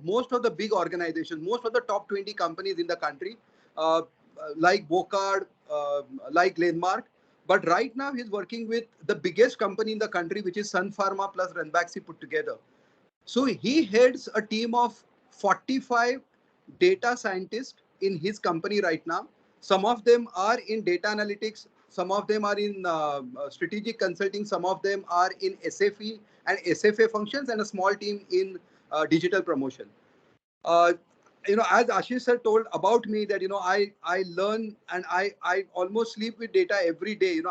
most of the big organizations, most of the top 20 companies in the country, like Bocard, like Glenmark. But right now he's working with the biggest company in the country, which is Sun Pharma plus Ranbaxy put together. So he heads a team of 45 data scientists in his company right now. Some of them are in data analytics, some of them are in strategic consulting, some of them are in SFE and SFA functions, and a small team in digital promotion. as Ashish sir told about me that, I learn and I almost sleep with data every day.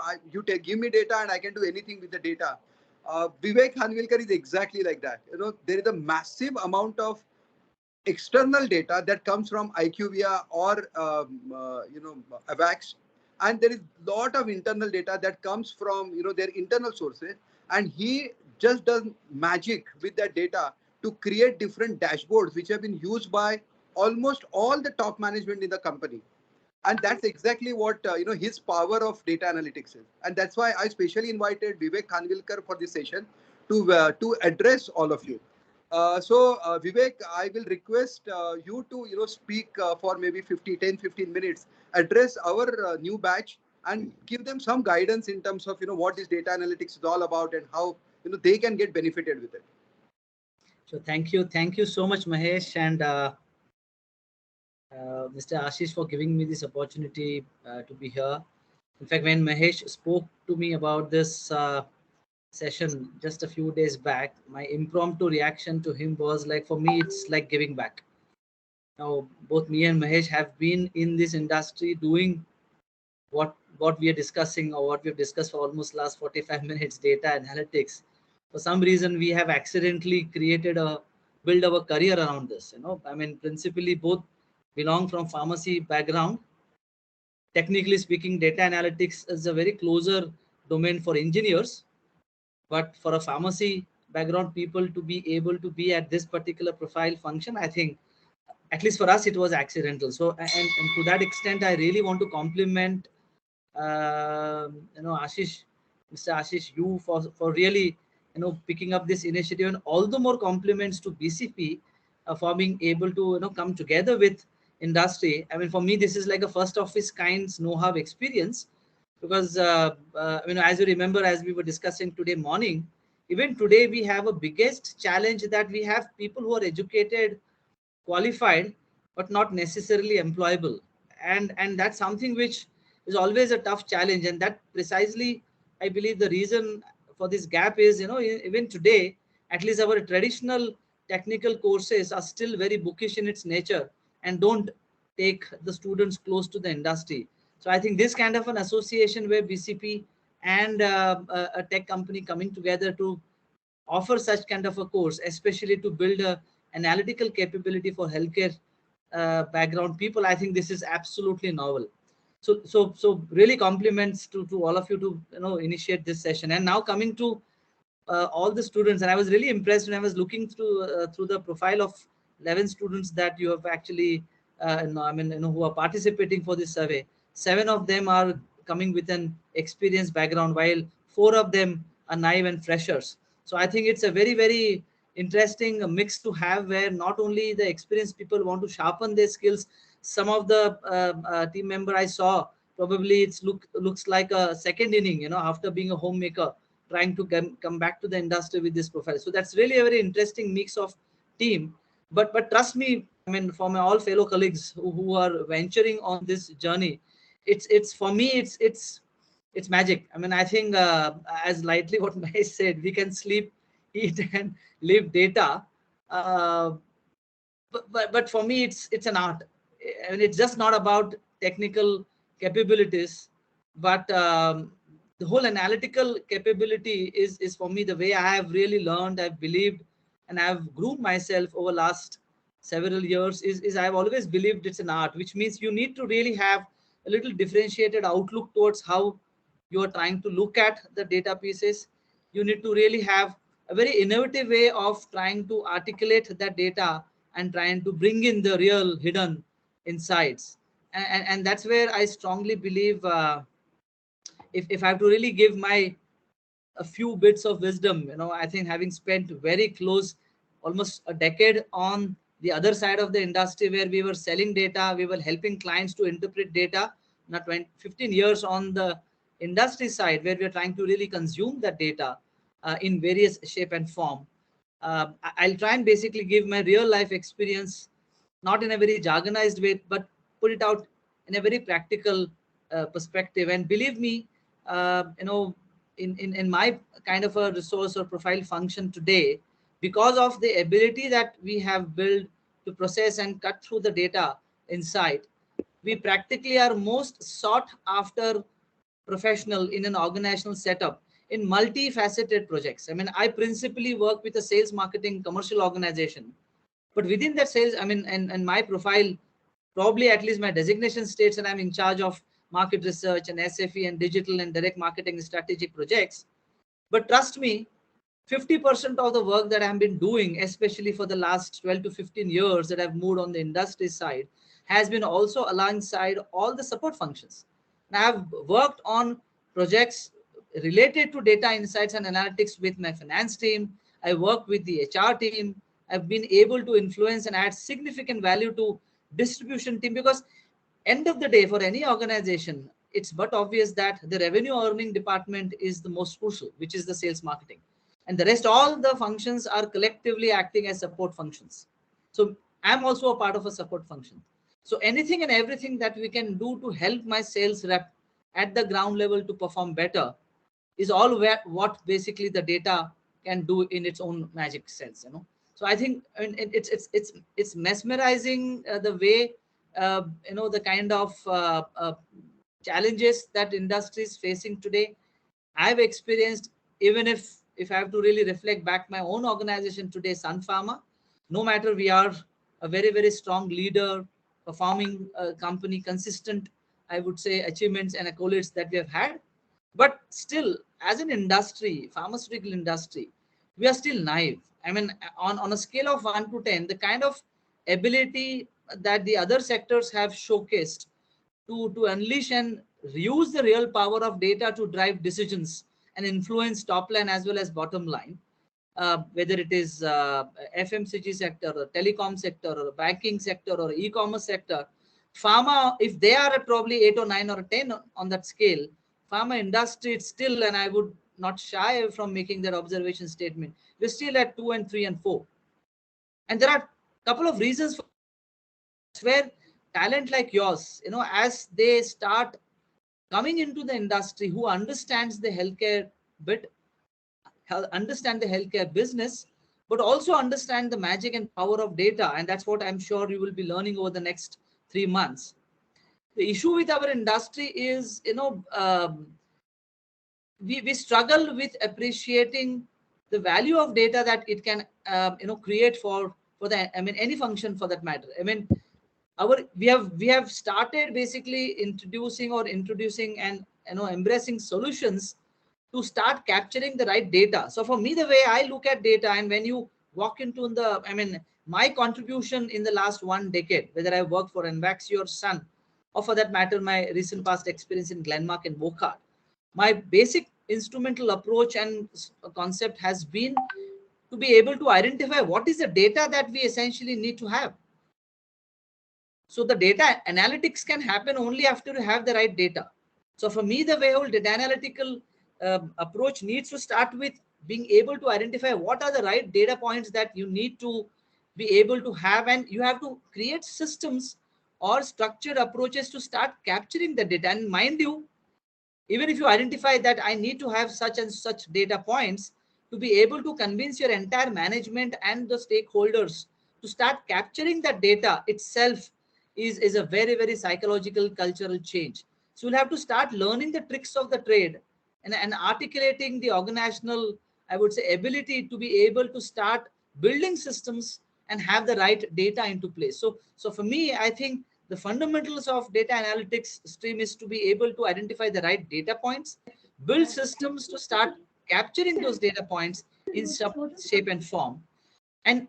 Give me data and I can do anything with the data. Vivek Khanvilkar is exactly like that. There is a massive amount of external data that comes from IQVIA or AVAX, and there is lot of internal data that comes from their internal sources, and he just does magic with that data to create different dashboards which have been used by almost all the top management in the company. And that's exactly what his power of data analytics is, and that's why I specially invited Vivek Khanvilkar for this session to address all of you. Vivek, I will request you to speak for maybe 10-15 minutes, address our new batch, and give them some guidance in terms of what this data analytics is all about and how they can get benefited with it. So thank you so much, Mahesh, and Mr. Ashish, for giving me this opportunity to be here. In fact, when Mahesh spoke to me about this session just a few days back, my impromptu reaction to him was like, for me, it's like giving back. Now, both me and Mahesh have been in this industry doing what we are discussing, or what we've discussed for almost last 45 minutes, data analytics. For some reason, we have accidentally build our career around this. I mean, principally both belong from pharmacy background. Technically speaking, data analytics is a very closer domain for engineers, but for a pharmacy background people to be able to be at this particular profile function, I think at least for us it was accidental. So and to that extent, I really want to compliment Ashish, Mr. Ashish, you for really picking up this initiative, and all the more compliments to BCP for being able to come together with industry. I mean, for me, this is like a first of its kind know-how experience, because as you remember, as we were discussing today morning, even today we have a biggest challenge that we have people who are educated, qualified, but not necessarily employable, and that's something which is always a tough challenge. And that precisely, I believe, the reason for this gap is, even today, at least our traditional technical courses are still very bookish in its nature and don't take the students close to the industry. So I think this kind of an association where BCP and a tech company coming together to offer such kind of a course, especially to build a analytical capability for healthcare background people, I think this is absolutely novel. So really compliments to all of you to initiate this session. And now coming to all the students, and I was really impressed when I was looking through the profile of 11 students that you have actually who are participating for this survey. 7 of them are coming with an experienced background, while 4 of them are naive and freshers. So I think it's a very, very interesting mix to have, where not only the experienced people want to sharpen their skills. Some of the team member I saw, probably looks like a second inning, after being a homemaker, trying to come back to the industry with this profile. So that's really a very interesting mix of team. But trust me, I mean, for my all fellow colleagues who are venturing on this journey, it's for me, it's magic. I mean, I think as lightly what Mahesh said, we can sleep, eat, and live data. But for me, it's an art. I mean, it's just not about technical capabilities, but the whole analytical capability is for me the way I have really learned, I've believed, and I've groomed myself over last several years. Is I've always believed it's an art, which means you need to really have a little differentiated outlook towards how you are trying to look at the data pieces. You need to really have a very innovative way of trying to articulate that data and trying to bring in the real hidden insights. And that's where I strongly believe, if I have to really give my a few bits of wisdom, I think having spent very close, almost a decade on the other side of the industry, where we were selling data, we were helping clients to interpret data. Now 15 years on the industry side, where we are trying to really consume that data in various shape and form. I'll try and basically give my real life experience, not in a very jargonized way, but put it out in a very practical perspective. And believe me, in my kind of a resource or profile function today, because of the ability that we have built to process and cut through the data inside. We practically are most sought after professional in an organizational setup in multifaceted projects. I mean, I principally work with a sales marketing commercial organization, but within that sales, I mean, and my profile, probably at least my designation states that I'm in charge of market research and SFE and digital and direct marketing strategic projects. But trust me, 50% of the work that I've been doing, especially for the last 12 to 15 years that I've moved on the industry side, has been also alongside all the support functions. And I've worked on projects related to data insights and analytics with my finance team. I work with the HR team. I've been able to influence and add significant value to distribution team, because end of the day, for any organization, it's but obvious that the revenue earning department is the most crucial, which is the sales marketing. And the rest, all the functions are collectively acting as support functions. So I'm also a part of a support function. So anything and everything that we can do to help my sales rep at the ground level to perform better is all what basically the data can do in its own magic sense, you know. So I think, I mean, it's mesmerizing the way you know, the kind of challenges that industry is facing today. I've experienced, even if I have to really reflect back my own organization today, Sun Pharma, no matter we are a very, very strong leader, performing company, consistent, I would say, achievements and accolades that we have had. But still, as an industry, pharmaceutical industry, we are still naive. I mean, on a scale of 1 to 10, the kind of ability that the other sectors have showcased to unleash and use the real power of data to drive decisions and influence top line as well as bottom line, whether it is FMCG sector or telecom sector or banking sector or e-commerce sector, pharma, if they are at probably 8 or 9 or 10 on that scale, pharma industry, it's still, and I would not shy from making that observation statement, we're still at 2 and 3 and 4. And there are a couple of reasons for where talent like yours, you know, as they start coming into the industry, who understands the healthcare bit, understand the healthcare business, but also understand the magic and power of data. And that's what I'm sure you will be learning over the next 3 months. The issue with our industry is, you know, we struggle with appreciating the value of data that it can, you know, create for the, I mean, any function for that matter. I mean, we have started basically introducing and, you know, embracing solutions to start capturing the right data. So for me, the way I look at data, and when you walk into the, I mean, my contribution in the last 1 decade, whether I worked for Envaxi or Sun, or for that matter, my recent past experience in Glenmark and Wockhardt, my basic instrumental approach and concept has been to be able to identify what is the data that we essentially need to have. So the data analytics can happen only after you have the right data. So for me, the way whole data analytical approach needs to start with being able to identify what are the right data points that you need to be able to have, and you have to create systems or structured approaches to start capturing the data. And mind you, even if you identify that I need to have such and such data points, to be able to convince your entire management and the stakeholders to start capturing that data itself is a very, very psychological cultural change. So we'll have to start learning the tricks of the trade and articulating the organizational, I would say, ability to be able to start building systems and have the right data into place. So for me, I think the fundamentals of data analytics stream is to be able to identify the right data points, build systems to start capturing those data points in some shape and form. And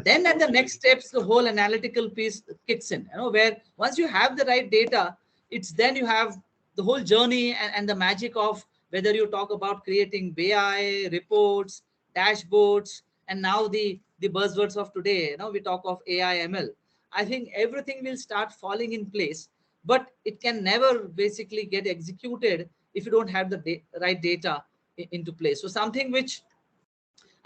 then at the next steps, the whole analytical piece kicks in, you know, where once you have the right data, it's then you have the whole journey and the magic of whether you talk about creating BI, reports, dashboards, and now the buzzwords of today, you know, we talk of AI, ML. I think everything will start falling in place, but it can never basically get executed if you don't have the right data into place. So something which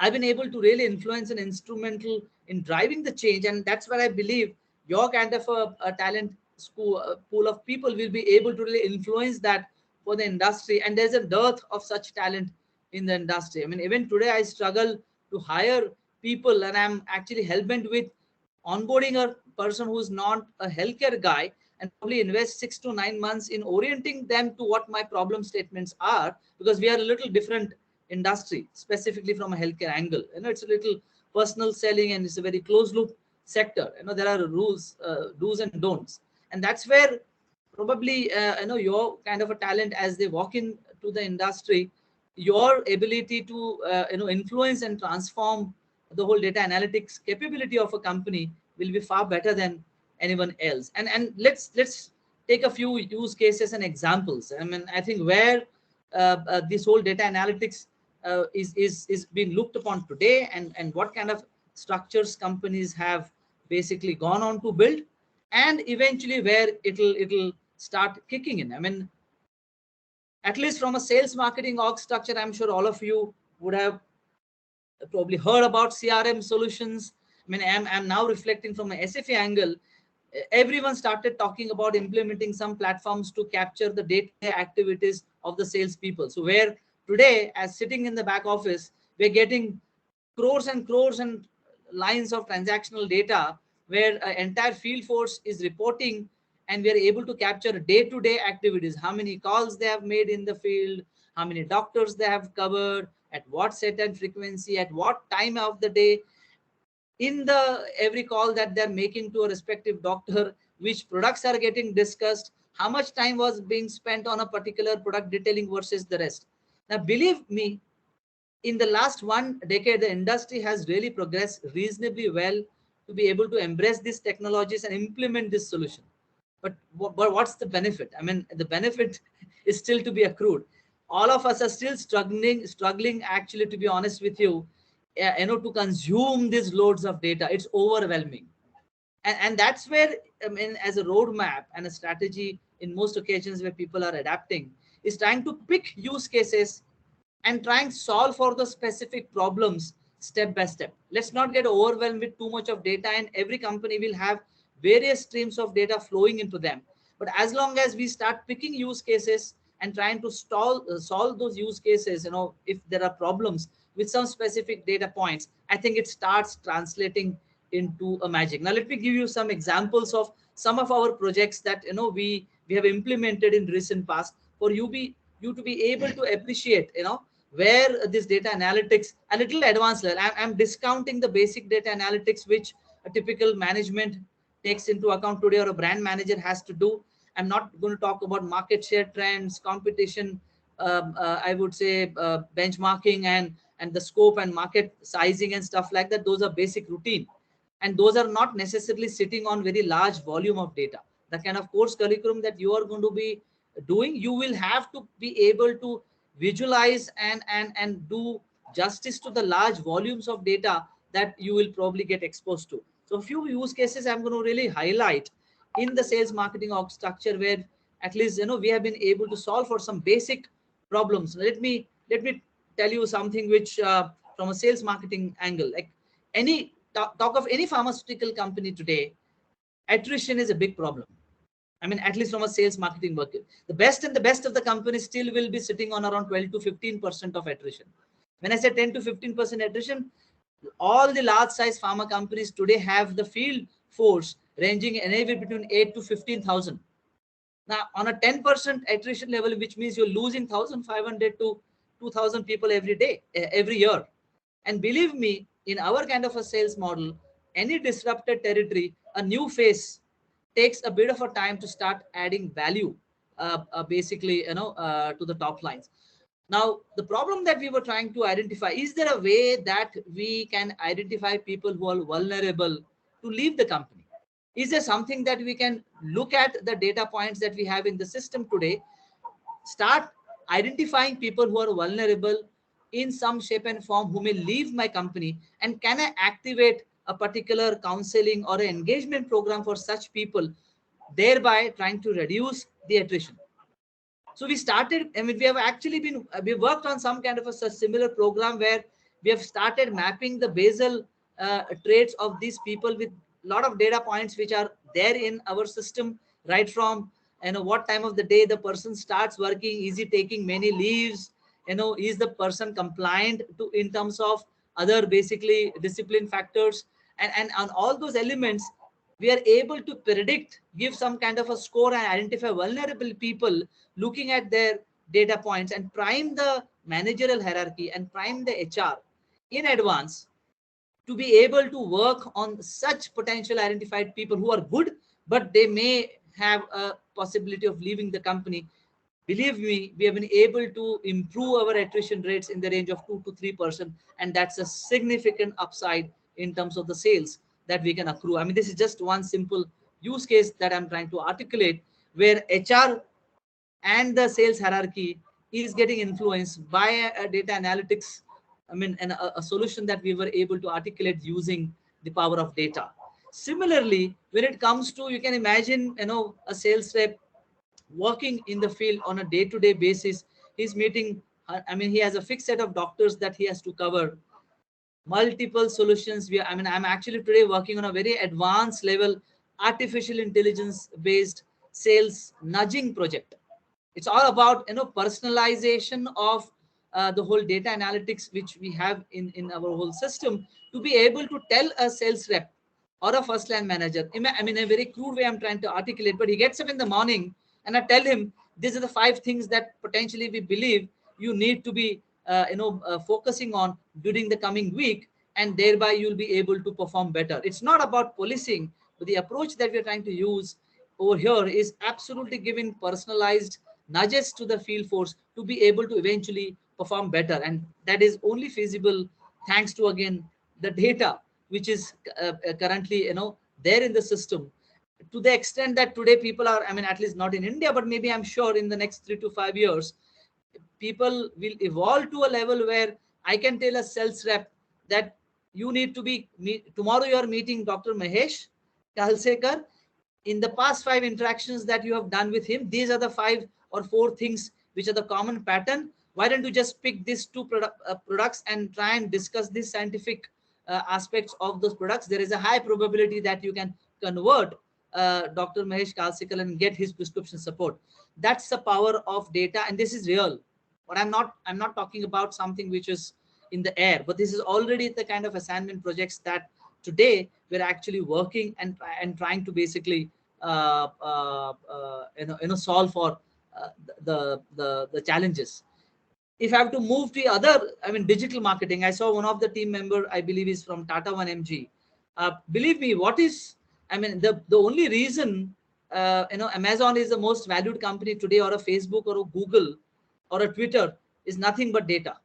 I've been able to really influence and instrumental in driving the change. And that's where I believe your kind of a talent pool of people will be able to really influence that for the industry. And there's a dearth of such talent in the industry. I mean, even today I struggle to hire people, and I'm actually hell-bent with onboarding a person who's not a healthcare guy and probably invest 6 to 9 months in orienting them to what my problem statements are, because we are a little different industry, specifically from a healthcare angle. It's a little personal selling and it's a very closed loop sector. There are rules, do's and don'ts. And that's where probably, your kind of a talent as they walk into the industry, your ability to, influence and transform the whole data analytics capability of a company will be far better than anyone else. And let's take a few use cases and examples. I mean, I think where this whole data analytics is being looked upon today, and what kind of structures companies have basically gone on to build, and eventually where it'll start kicking in. I mean, at least from a sales marketing org structure, I'm sure all of you would have probably heard about CRM solutions. I mean, I'm now reflecting from an SFA angle. Everyone started talking about implementing some platforms to capture the day-to-day activities of the salespeople. So where today, as sitting in the back office, we're getting crores and crores and lines of transactional data where an entire field force is reporting, and we are able to capture day-to-day activities, how many calls they have made in the field, how many doctors they have covered, at what set and frequency, at what time of the day, in the every call that they're making to a respective doctor, which products are getting discussed, how much time was being spent on a particular product detailing versus the rest. Now, believe me, in the last 1 decade, the industry has really progressed reasonably well to be able to embrace these technologies and implement this solution. But what's the benefit? I mean, the benefit is still to be accrued. All of us are still struggling actually, to be honest with you, to consume these loads of data. It's overwhelming. And that's where, I mean, as a roadmap and a strategy in most occasions where people are adapting, is trying to pick use cases and try and solve for the specific problems step by step. Let's not get overwhelmed with too much of data, and every company will have various streams of data flowing into them. But as long as we start picking use cases and trying to solve those use cases, if there are problems with some specific data points, I think it starts translating into a magic. Now, let me give you some examples of some of our projects that we have implemented in recent past for you to be able to appreciate where this data analytics a little advanced level. I'm discounting the basic data analytics which a typical management takes into account today, or a brand manager has to do. I'm not going to talk about market share trends, competition, I would say benchmarking and the scope and market sizing and stuff like that. Those are basic routine, and those are not necessarily sitting on very large volume of data. The kind of course curriculum that you are going to be doing, you will have to be able to visualize and do justice to the large volumes of data that you will probably get exposed to. So a few use cases I'm going to really highlight in the sales marketing org structure, where at least we have been able to solve for some basic problems. Let me tell you something which from a sales marketing angle, like any talk of any pharmaceutical company today, attrition is a big problem. I mean, at least from a sales marketing work, the best of the companies still will be sitting on around 12 to 15% of attrition. When I say 10 to 15% attrition, all the large size pharma companies today have the field force ranging anywhere between 8 to 15,000. Now, on a 10% attrition level, which means you're losing 1,500 to 2,000 people every day, every year. And believe me, in our kind of a sales model, any disrupted territory, a new face takes a bit of a time to start adding value, basically, to the top lines. Now, the problem that we were trying to identify, is there a way that we can identify people who are vulnerable to leave the company? Is there something that we can look at the data points that we have in the system today, start identifying people who are vulnerable in some shape and form who may leave my company, and can I activate a particular counseling or an engagement program for such people, thereby trying to reduce the attrition? So we started, I mean, we worked on some kind of a similar program where we have started mapping the basal traits of these people with a lot of data points which are there in our system, right from what time of the day the person starts working, is he taking many leaves, is the person compliant to in terms of other basically discipline factors, And on all those elements, we are able to predict, give some kind of a score and identify vulnerable people, looking at their data points and prime the managerial hierarchy and prime the HR in advance to be able to work on such potential identified people who are good, but they may have a possibility of leaving the company. Believe me, we have been able to improve our attrition rates in the range of 2 to 3%, and that's a significant upside in terms of the sales that we can accrue. I mean, this is just one simple use case that I'm trying to articulate, where HR and the sales hierarchy is getting influenced by a data analytics, I mean, and a solution that we were able to articulate using the power of data. Similarly, when it comes to, you can imagine, a sales rep working in the field on a day-to-day basis. He's meeting, I mean, he has a fixed set of doctors that he has to cover, multiple solutions. I mean, I'm actually today working on a very advanced level artificial intelligence based sales nudging project. It's all about personalization of the whole data analytics which we have in our whole system, to be able to tell a sales rep or a first line manager. I mean, a very crude way I'm trying to articulate, but he gets up in the morning and I tell him, these are the 5 things that potentially we believe you need to be focusing on during the coming week, and thereby you'll be able to perform better. It's not about policing, but the approach that we're trying to use over here is absolutely giving personalized nudges to the field force to be able to eventually perform better. And that is only feasible thanks to, again, the data which is currently there in the system, to the extent that today people are, I mean, at least not in India, but maybe I'm sure in the next 3 to 5 years, people will evolve to a level where I can tell a sales rep that you need to be, tomorrow you are meeting Dr. Mahesh Kalsekar. In the past 5 interactions that you have done with him, these are the 5 or 4 things which are the common pattern. Why don't you just pick these 2 products and try and discuss these scientific aspects of those products? There is a high probability that you can convert Dr. Mahesh Kalsekar and get his prescription support. That's the power of data, and this is real. But I'm not talking about something which is in the air, but this is already the kind of assignment projects that today we're actually working and trying to basically solve for the challenges. If I have to move to other, I mean, digital marketing, I saw one of the team member, I believe, is from Tata 1MG. Believe me, I mean, the only reason Amazon is the most valued company today, or a Facebook or a Google or a Twitter, is nothing but data.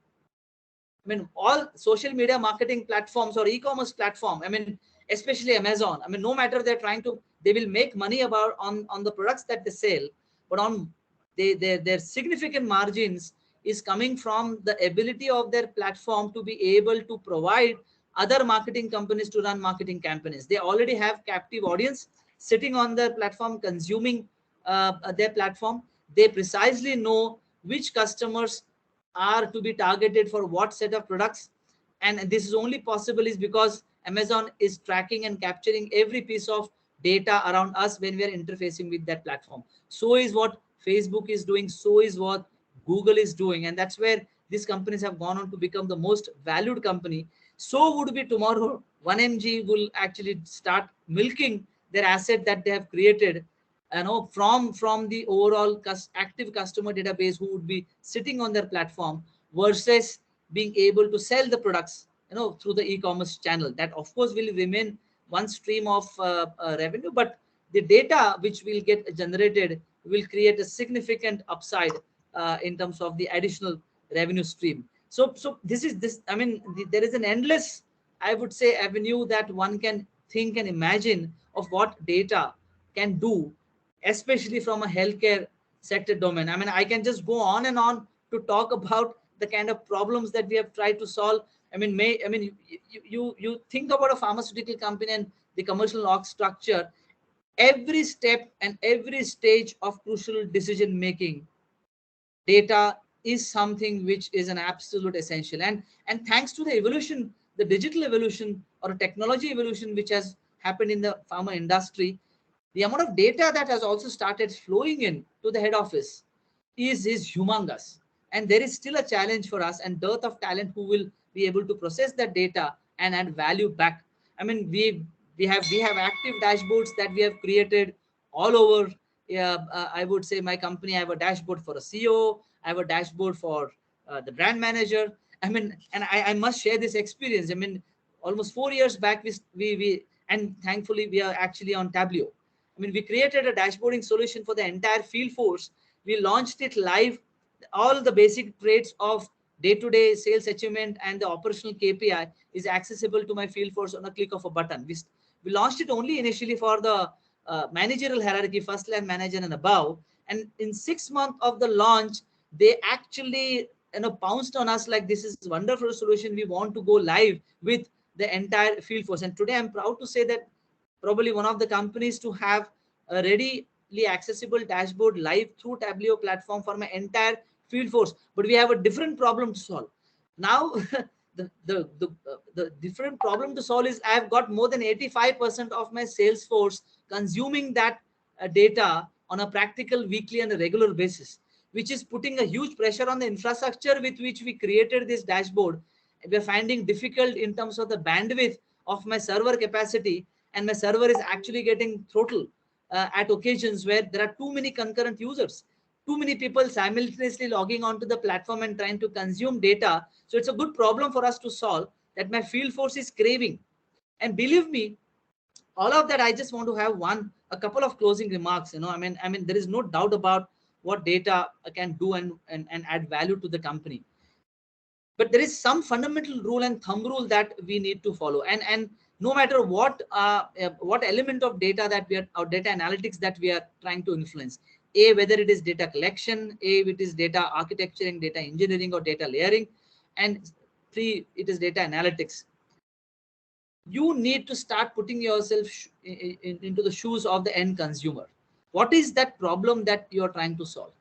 I mean, all social media marketing platforms or e-commerce platform, I mean, especially Amazon, I mean, no matter they will make money on the products that they sell, but on their significant margins is coming from the ability of their platform to be able to provide other marketing companies to run marketing campaigns. They already have captive audience sitting on their platform, consuming their platform. They precisely know which customers are to be targeted for what set of products. And this is only possible is because Amazon is tracking and capturing every piece of data around us when we are interfacing with that platform. So is what Facebook is doing. So is what Google is doing. And that's where these companies have gone on to become the most valued company. So would be tomorrow 1MG will actually start milking their asset that they have created, from the overall active customer database who would be sitting on their platform, versus being able to sell the products through the e-commerce channel. That of course will remain one stream of revenue, but the data which will get generated will create a significant upside in terms of the additional revenue stream. So this I mean, there is an endless, I would say, avenue that one can think and imagine of what data can do, especially from a healthcare sector domain. I mean, I can just go on and on to talk about the kind of problems that we have tried to solve. I mean, you think about a pharmaceutical company and the commercial org structure. Every step and every stage of crucial decision making, data is something which is an absolute essential. And thanks to the evolution, the digital evolution or technology evolution which has happened in the pharma industry, the amount of data that has also started flowing in to the head office is humongous. And there is still a challenge for us and dearth of talent who will be able to process that data and add value back. I mean, we have active dashboards that we have created all over. I would say my company. I have a dashboard for a CEO. I have a dashboard for the brand manager. I mean, and I must share this experience. I mean, almost 4 years back, we and thankfully we are actually on Tableau. I mean, we created a dashboarding solution for the entire field force. We launched it live. All the basic traits of day-to-day sales achievement and the operational KPI is accessible to my field force on a click of a button. We launched it only initially for the managerial hierarchy, first line manager and above. And in 6 months of the launch, they actually pounced on us like, this is a wonderful solution. We want to go live with the entire field force. And today I'm proud to say that probably one of the companies to have a readily accessible dashboard live through Tableau platform for my entire field force. But we have a different problem to solve. Now, the different problem to solve is I've got more than 85% of my sales force consuming that data on a practical weekly and a regular basis, which is putting a huge pressure on the infrastructure with which we created this dashboard. We're finding difficult in terms of the bandwidth of my server capacity, and my server is actually getting throttled at occasions where there are too many concurrent users, too many people simultaneously logging onto the platform and trying to consume data. So it's a good problem for us to solve that my field force is craving. And believe me, all of that, I just want to have a couple of closing remarks. I mean, there is no doubt about what data can do and add value to the company. But there is some fundamental rule and thumb rule that we need to follow. And no matter what element of data that we are, or data analytics that we are trying to influence, whether it is data collection, if it is data architecturing, data engineering, or data layering, and three, it is data analytics. You need to start putting yourself into the shoes of the end consumer. What is that problem that you are trying to solve?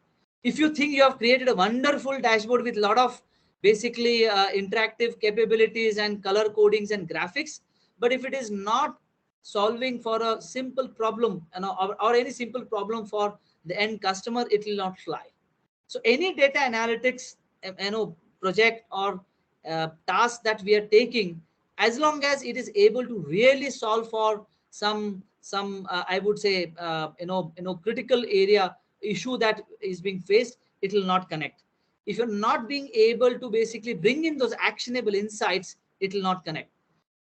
If you think you have created a wonderful dashboard with a lot of basically interactive capabilities and color codings and graphics, but if it is not solving for a simple problem, or any simple problem for the end customer, it will not fly. So any data analytics project or task that we are taking, as long as it is able to really solve for some I would say critical area issue that is being faced, it will not connect. If you're not being able to basically bring in those actionable insights, it will not connect.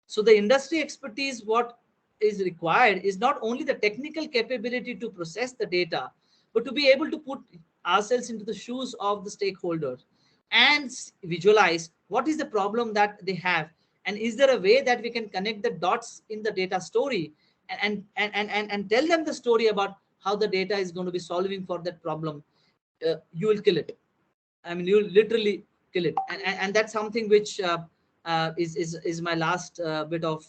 So the industry expertise, what is required is not only the technical capability to process the data, but to be able to put ourselves into the shoes of the stakeholders and visualize what is the problem that they have, and is there a way that we can connect the dots in the data story and tell them the story about how the data is going to be solving for that problem. You will kill it. I mean, you will literally kill it. And that's something which is my last bit of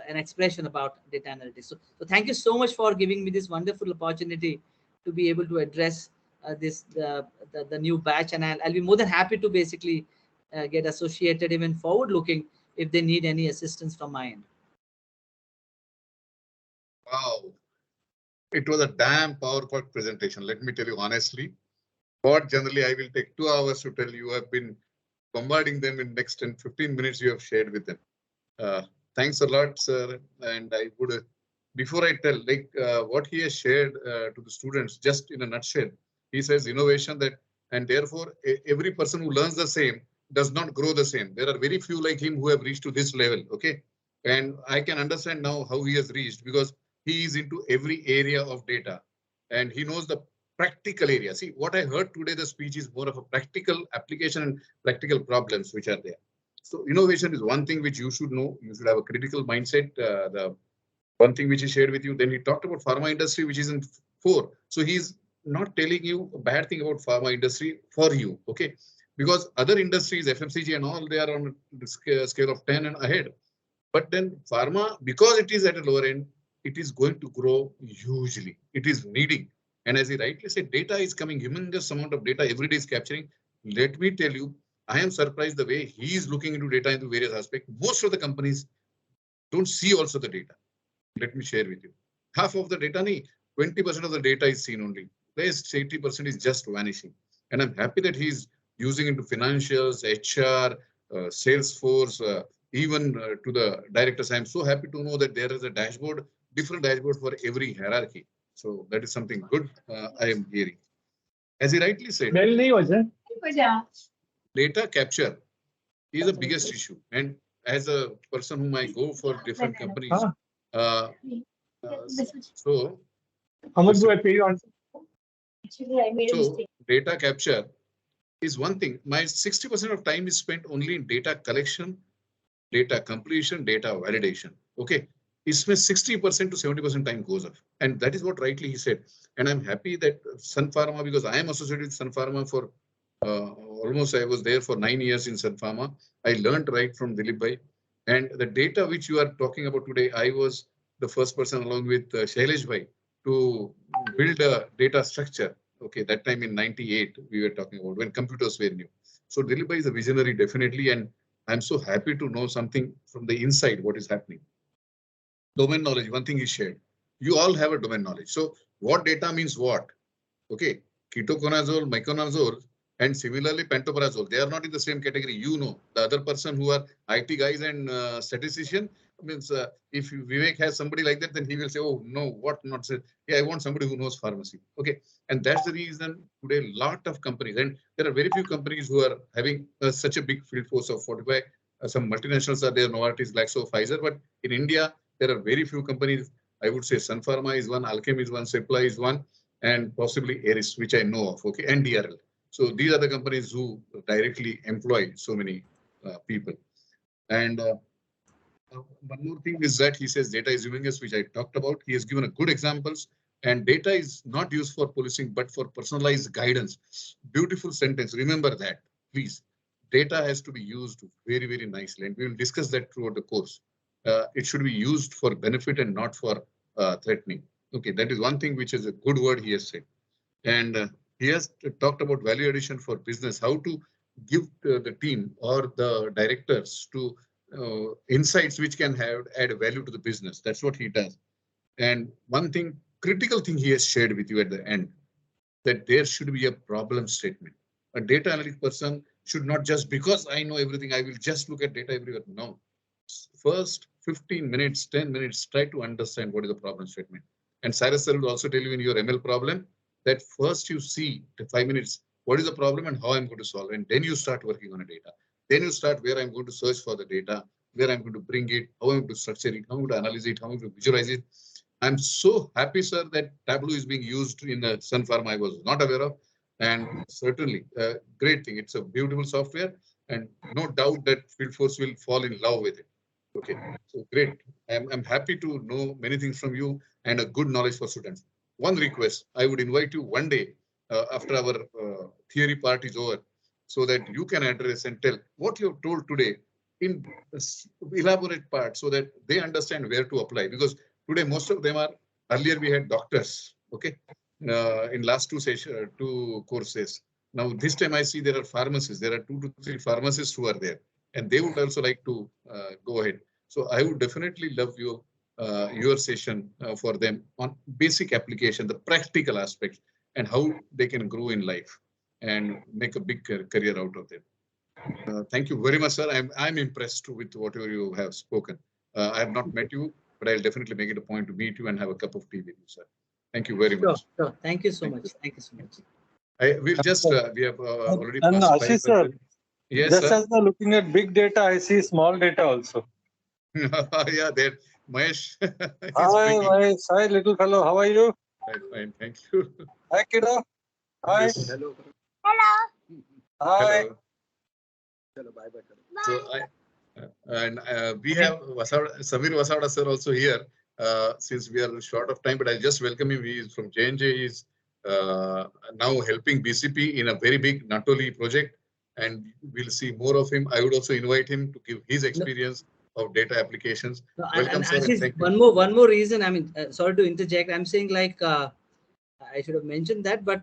an expression about data analytics. So thank you so much for giving me this wonderful opportunity to be able to address the new batch, and I'll be more than happy to basically get associated even forward looking if they need any assistance from my end. Wow, it was a damn PowerPoint presentation. Let me tell you honestly, what generally I will take 2 hours to tell you, have been bombarding them in next 10-15 minutes you have shared with them. Thanks a lot, sir. And I would, before I tell, like what he has shared to the students, just in a nutshell, he says innovation that, and therefore every person who learns the same does not grow the same. There are very few like him who have reached to this level. Okay. And I can understand now how he has reached, because he is into every area of data and he knows the practical area. See, what I heard today, the speech is more of a practical application and practical problems which are there. So innovation is one thing which you should know. You should have a critical mindset. The one thing which he shared with you. Then he talked about pharma industry, which is in 4. So he's not telling you a bad thing about pharma industry for you. Okay. Because other industries, FMCG and all, they are on the scale of 10 and ahead. But then pharma, because it is at a lower end, it is going to grow hugely. It is needing. And as he rightly said, data is coming, humongous amount of data every day is capturing. Let me tell you, I am surprised the way he is looking into data into various aspects. Most of the companies don't see also the data. Let me share with you. Half of the data, 20% of the data is seen only. Rest 80% is just vanishing. And I'm happy that he's using into financials, HR, Salesforce, even to the directors. I'm so happy to know that there is a dashboard, different dashboard for every hierarchy. So that is something good I am hearing. As he rightly said, data capture is the biggest issue. And as a person whom I go for different companies, so how much do I pay you on? So data capture is one thing. My 60% of time is spent only in data collection, data completion, data validation. Okay. It's 60% to 70% time goes off. And that is what rightly he said. And I'm happy that Sun Pharma, because I am associated with Sun Pharma for almost, I was there for 9 years in Sun Pharma. I learned right from Dilip Bhai. And the data which you are talking about today, I was the first person along with Shailesh Bhai to build a data structure. Okay, that time in 98, we were talking about when computers were new. So Dilip Bhai is a visionary, definitely. And I'm so happy to know something from the inside, what is happening. Domain knowledge, one thing is shared. You all have a domain knowledge. So what data means what? Okay, ketoconazole, miconazole, and similarly pantoprazole, they are not in the same category. You know, the other person who are IT guys and statistician means if Vivek has somebody like that, then he will say, oh no, what not say? Yeah, I want somebody who knows pharmacy. Okay, and that's the reason today a lot of companies, and there are very few companies who are having such a big field force of 45. Some multinationals are there, Novartis, Glaxo, Pfizer, but in India there are very few companies. I would say Sun Pharma is one, Alchem is one, Cipla is one, and possibly Eris, which I know of, okay, and DRL. So these are the companies who directly employ so many people. And one more thing is that he says data is humongous, which I talked about. He has given a good examples, and data is not used for policing, but for personalized guidance. Beautiful sentence. Remember that, please. Data has to be used very, very nicely, and we will discuss that throughout the course. It should be used for benefit and not for threatening. Okay, that is one thing which is a good word he has said. And he has talked about value addition for business, how to give the team or the directors to insights which can add value to the business. That's what he does. And one thing, critical thing he has shared with you at the end, that there should be a problem statement. A data analytic person should not just, because I know everything, I will just look at data everywhere. No. First 15 minutes, 10 minutes, try to understand what is the problem statement. And Cyrus sir will also tell you in your ML problem that first you see the 5 minutes, what is the problem and how I'm going to solve it. And then you start working on a data. Then you start where I'm going to search for the data, where I'm going to bring it, how I'm going to structure it, how I'm going to analyze it, how I'm going to visualize it. I'm so happy, sir, that Tableau is being used in the Sun Pharma. I was not aware of. And certainly a great thing. It's a beautiful software, and no doubt that field force will fall in love with it. Okay, so great. I'm happy to know many things from you and a good knowledge for students. One request, I would invite you one day after our theory part is over, so that you can address and tell what you have told today in elaborate part, so that they understand where to apply. Because today most of them are, earlier we had doctors, okay, in last two courses. Now this time I see there are pharmacists. There are 2 to 3 pharmacists who are there, and they would also like to go ahead. So I would definitely love your session for them on basic application, the practical aspects, and how they can grow in life and make a big career out of them. Thank you very much, sir. I'm impressed with whatever you have spoken. I have not met you, but I'll definitely make it a point to meet you and have a cup of tea with you, sir. Thank you very much. Sure. Thank you so much. Thank you so much. We'll just, we have already And passed Ashish sir, yes, just sir. as they're looking at big data, I see small data also. Yeah, there, Mahesh. Hi, little fellow. How are you? Fine, thank you. Hi, kiddo. Hi. Yes. Hello. Hi. Hello. Hello. Bye bye. So and we have Samir Vasada sir also here. Since we are short of time, but I'll just welcome him. He is from J&J. He's now helping BCP in a very big Natoli project, and we'll see more of him. I would also invite him to give his experience of data applications. No, Welcome, and sir. And Ashish, thank you. one more reason. I mean, sorry to interject. I'm saying like I should have mentioned that, but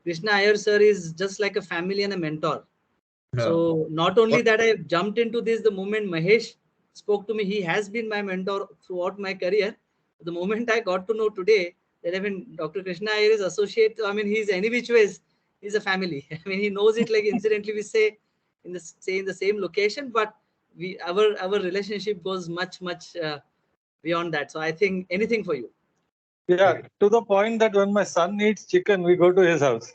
Krishna Iyer sir is just like a family and a mentor. So not only that, I jumped into this the moment Mahesh spoke to me. He has been my mentor throughout my career. The moment I got to know today that even Dr. Krishna Iyer is associate, I mean, he's any which ways, he's a family. I mean, he knows it like incidentally we say in the same location, but our relationship goes much beyond that. So I think anything for you. Yeah, to the point that when my son eats chicken, we go to his house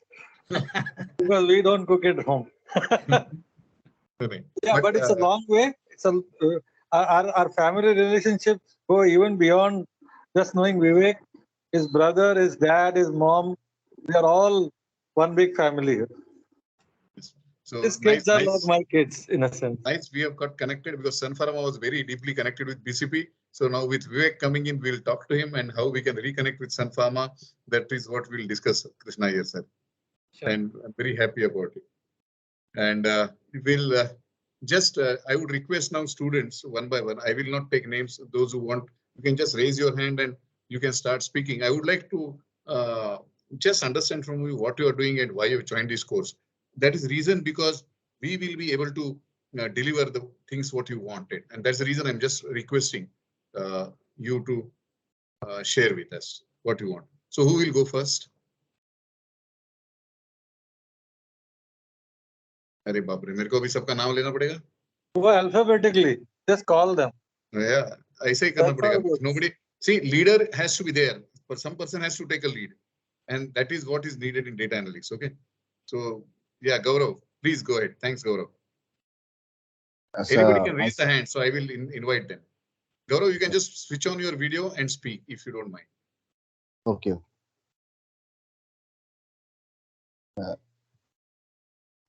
because we don't cook at home. Yeah, but it's a long way. It's a our family relationships go even beyond just knowing Vivek, his brother, his dad, his mom. We are all one big family here. So His kids are like my kids in a sense. Nice, we have got connected because Sun Pharma was very deeply connected with BCP. So now with Vivek coming in, we'll talk to him and how we can reconnect with Sun Pharma. That is what we'll discuss, Krishna here, sir. Sure. And I'm very happy about it. And we'll I would request now students one by one. I will not take names. Those who want, you can just raise your hand and you can start speaking. I would like to just understand from you what you are doing and why you joined this course. That is reason because we will be able to deliver the things what you wanted. And that's the reason I'm just requesting you to share with us what you want. So who will go first? अरे बाप रे, मेरे को भी सबका नाम लेना पड़ेगा. Well, alphabetically, just call them. Yeah, ऐसे ही करना पड़ेगा. Nobody, see, leader has to be there, but some person has to take a lead, and that is what is needed in data analytics. Okay, so yeah, Gaurav, please go ahead. Thanks, Gaurav. Anybody can raise the hand, so I will invite them. Gaurav, you can just switch on your video and speak if you don't mind. Okay.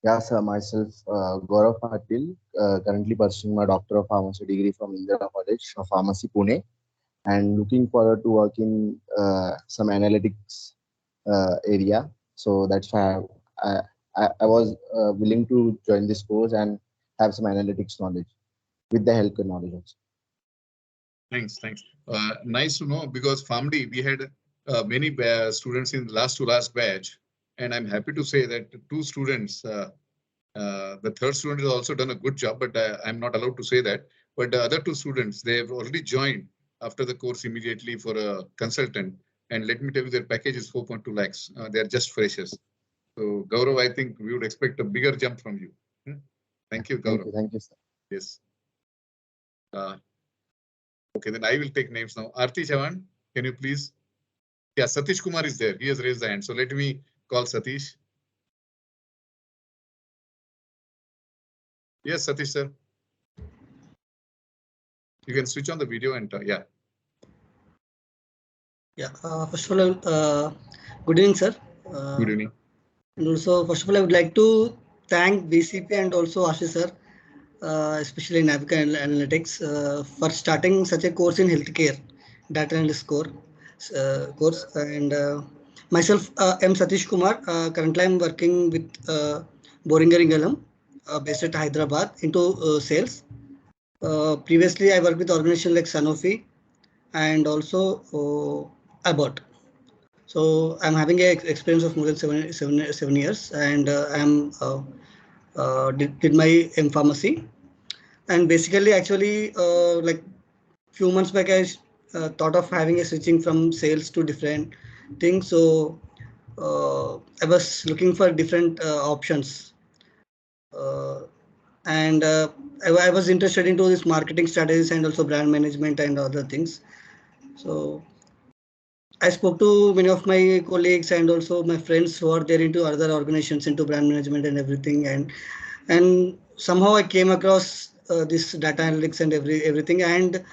Yeah, sir, myself, Gaurav Patil, currently pursuing my Doctor of Pharmacy degree from Indian College of Pharmacy, Pune, and looking forward to work in some analytics area. So that's why I was willing to join this course and have some analytics knowledge with the healthcare knowledge also. Thanks. Nice to know, because PharmD, we had many students in last batch. And I'm happy to say that two students, the third student has also done a good job, but I'm not allowed to say that. But the other two students, they have already joined after the course immediately for a consultant. And let me tell you, their package is 4.2 lakhs. They're just freshers. So Gaurav, I think we would expect a bigger jump from you. Thank you, Gaurav. Thank you, sir. Yes. Okay, then I will take names now. Aarti Chavan, can you please? Yeah, Satish Kumar is there. He has raised the hand. So let me call Satish. Yes, Satish, sir. You can switch on the video and yeah. Yeah, first of all, good evening, sir. Good evening. And also, first of all, I would like to thank BCP and also Ashish, sir, especially Navigo Analytics, for starting such a course in healthcare, data analyst course. And myself, M. Satish Kumar. Currently, I'm working with Boehringer Ingelheim, based at Hyderabad, into sales. Previously, I worked with organizations like Sanofi and also Abbott. So I'm having an experience of more than seven years, and did my M Pharmacy. And basically, actually, like few months back, I thought of having a switching from sales to different things. So I was looking for different options, and I was interested into this marketing strategies and also brand management and other things. So I spoke to many of my colleagues and also my friends who are there into other organizations into brand management and everything, and somehow I came across this data analytics and everything. And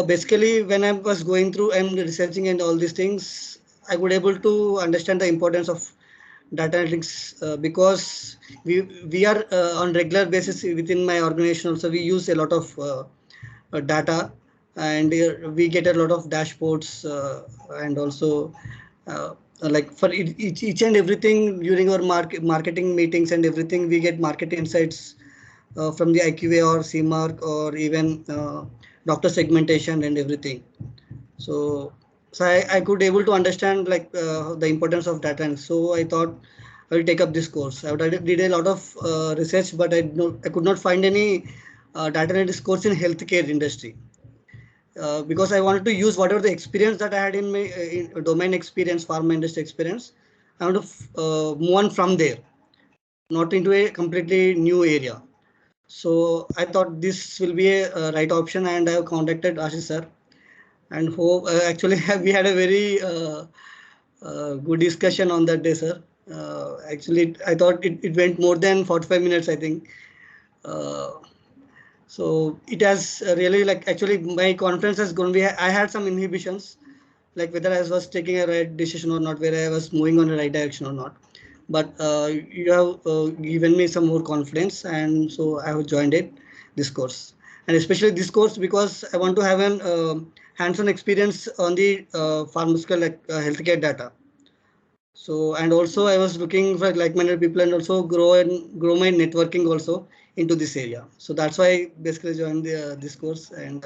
basically, when I was going through and researching and all these things, I would able to understand the importance of data analytics, because we are on regular basis within my organization. Also, we use a lot of data, and we get a lot of dashboards, and also like for each and everything during our marketing meetings and everything, we get market insights from the IQA or CMark or even doctor segmentation and everything. So I could able to understand like the importance of data, and so I thought I will take up this course. I did a lot of research, but I could not find any data analytics course in healthcare industry. Because I wanted to use whatever the experience that I had in my in domain experience, pharma industry experience. I want to move on from there, not into a completely new area. So I thought this will be a right option, and I have contacted Ashish sir, and hope actually we had a very good discussion on that day, sir. Actually, I thought it went more than 45 minutes, I think. Uh, so it has really, like, actually my conference has gone. I had some inhibitions, like whether I was taking a right decision or not, whether I was moving on the right direction or not. But you have given me some more confidence, and so I have joined this course, and especially this course because I want to have an hands-on experience on the pharmaceutical, like healthcare data. So, and also I was looking for like-minded people and also grow my networking also into this area. So that's why I basically joined this course, and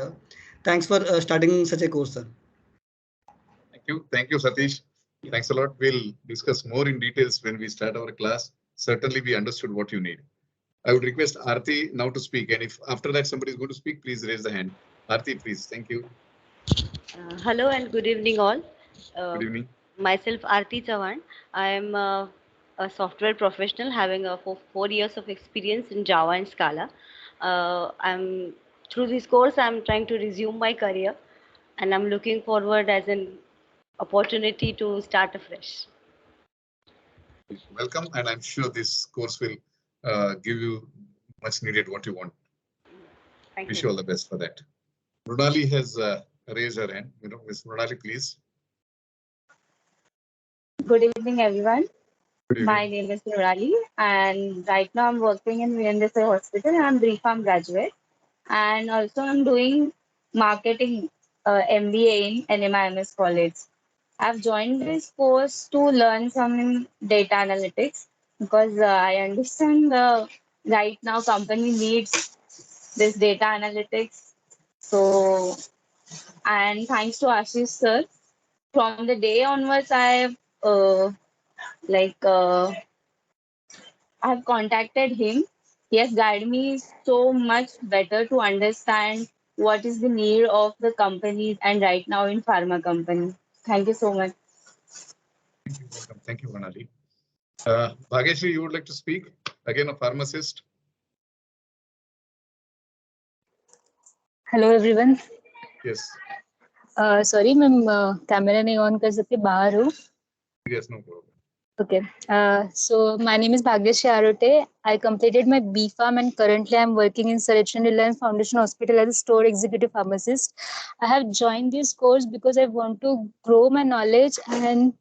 thanks for starting such a course, sir. Thank you, Satish. Thanks a lot. We'll discuss more in details when we start our class. Certainly, we understood what you need. I would request Aarti now to speak, and if after that somebody is going to speak, please raise the hand. Aarti, please. Thank you. Hello and good evening all. Good evening. Myself Aarti Chavan. I am a software professional having 4 years of experience in Java and Scala. I'm through this course I'm trying to resume my career, and I'm looking forward as an opportunity to start afresh. Welcome, and I'm sure this course will give you much needed what you want. Wish you all the best for that. Mrunali has raised her hand. Ms. Mrunali, please. Good evening, everyone. Good evening. My name is Murali, and right now I'm working in VNDC Hospital. I'm BPharm graduate, and also I'm doing marketing MBA in NMIMS College. I've joined this course to learn some data analytics because I understand right now company needs this data analytics. So, and thanks to Ashish sir, from the day onwards, I've I've contacted him. He has guided me so much better to understand what is the need of the companies and right now in pharma company. Thank you so much. Thank you. Welcome. Thank you, Mrunali. Bhageshri, you would like to speak? Again, a pharmacist. Hello everyone. Yes. Sorry मैं camera नहीं on कर सकती, बाहर हूँ. Yes, no problem. Okay. So my name is Bhagyashree Arote. I completed my BPharm and currently I'm working in Cert and Reliance Foundation Hospital as a store executive pharmacist. I have joined this course because I want to grow my knowledge and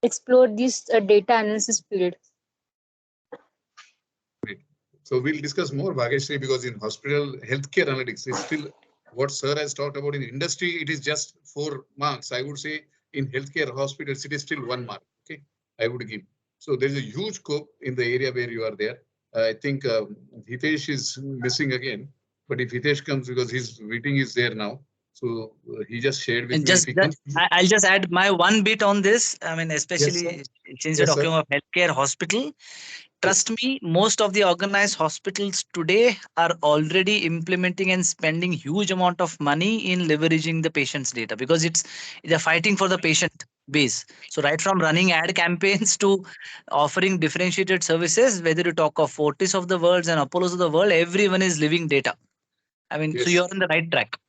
explore this data analysis field. Great. So we'll discuss more, Bhagyashree, because in hospital healthcare analytics, it's still what Sir has talked about. In industry, it is just 4 marks. I would say in healthcare hospitals, it is still 1 mark. Okay, I would give. So there's a huge scope in the area where you are there. I think Hitesh is missing again, but if Hitesh comes, because his meeting is there now, so he just shared with me. I'll just add my one bit on this. I mean, especially Yes, since you're talking about healthcare hospital. Trust me, most of the organized hospitals today are already implementing and spending huge amount of money in leveraging the patient's data because they're fighting for the patient base. So right from running ad campaigns to offering differentiated services, whether you talk of Fortis of the world and Apollos of the world, everyone is living data. I mean, so you're on the right track.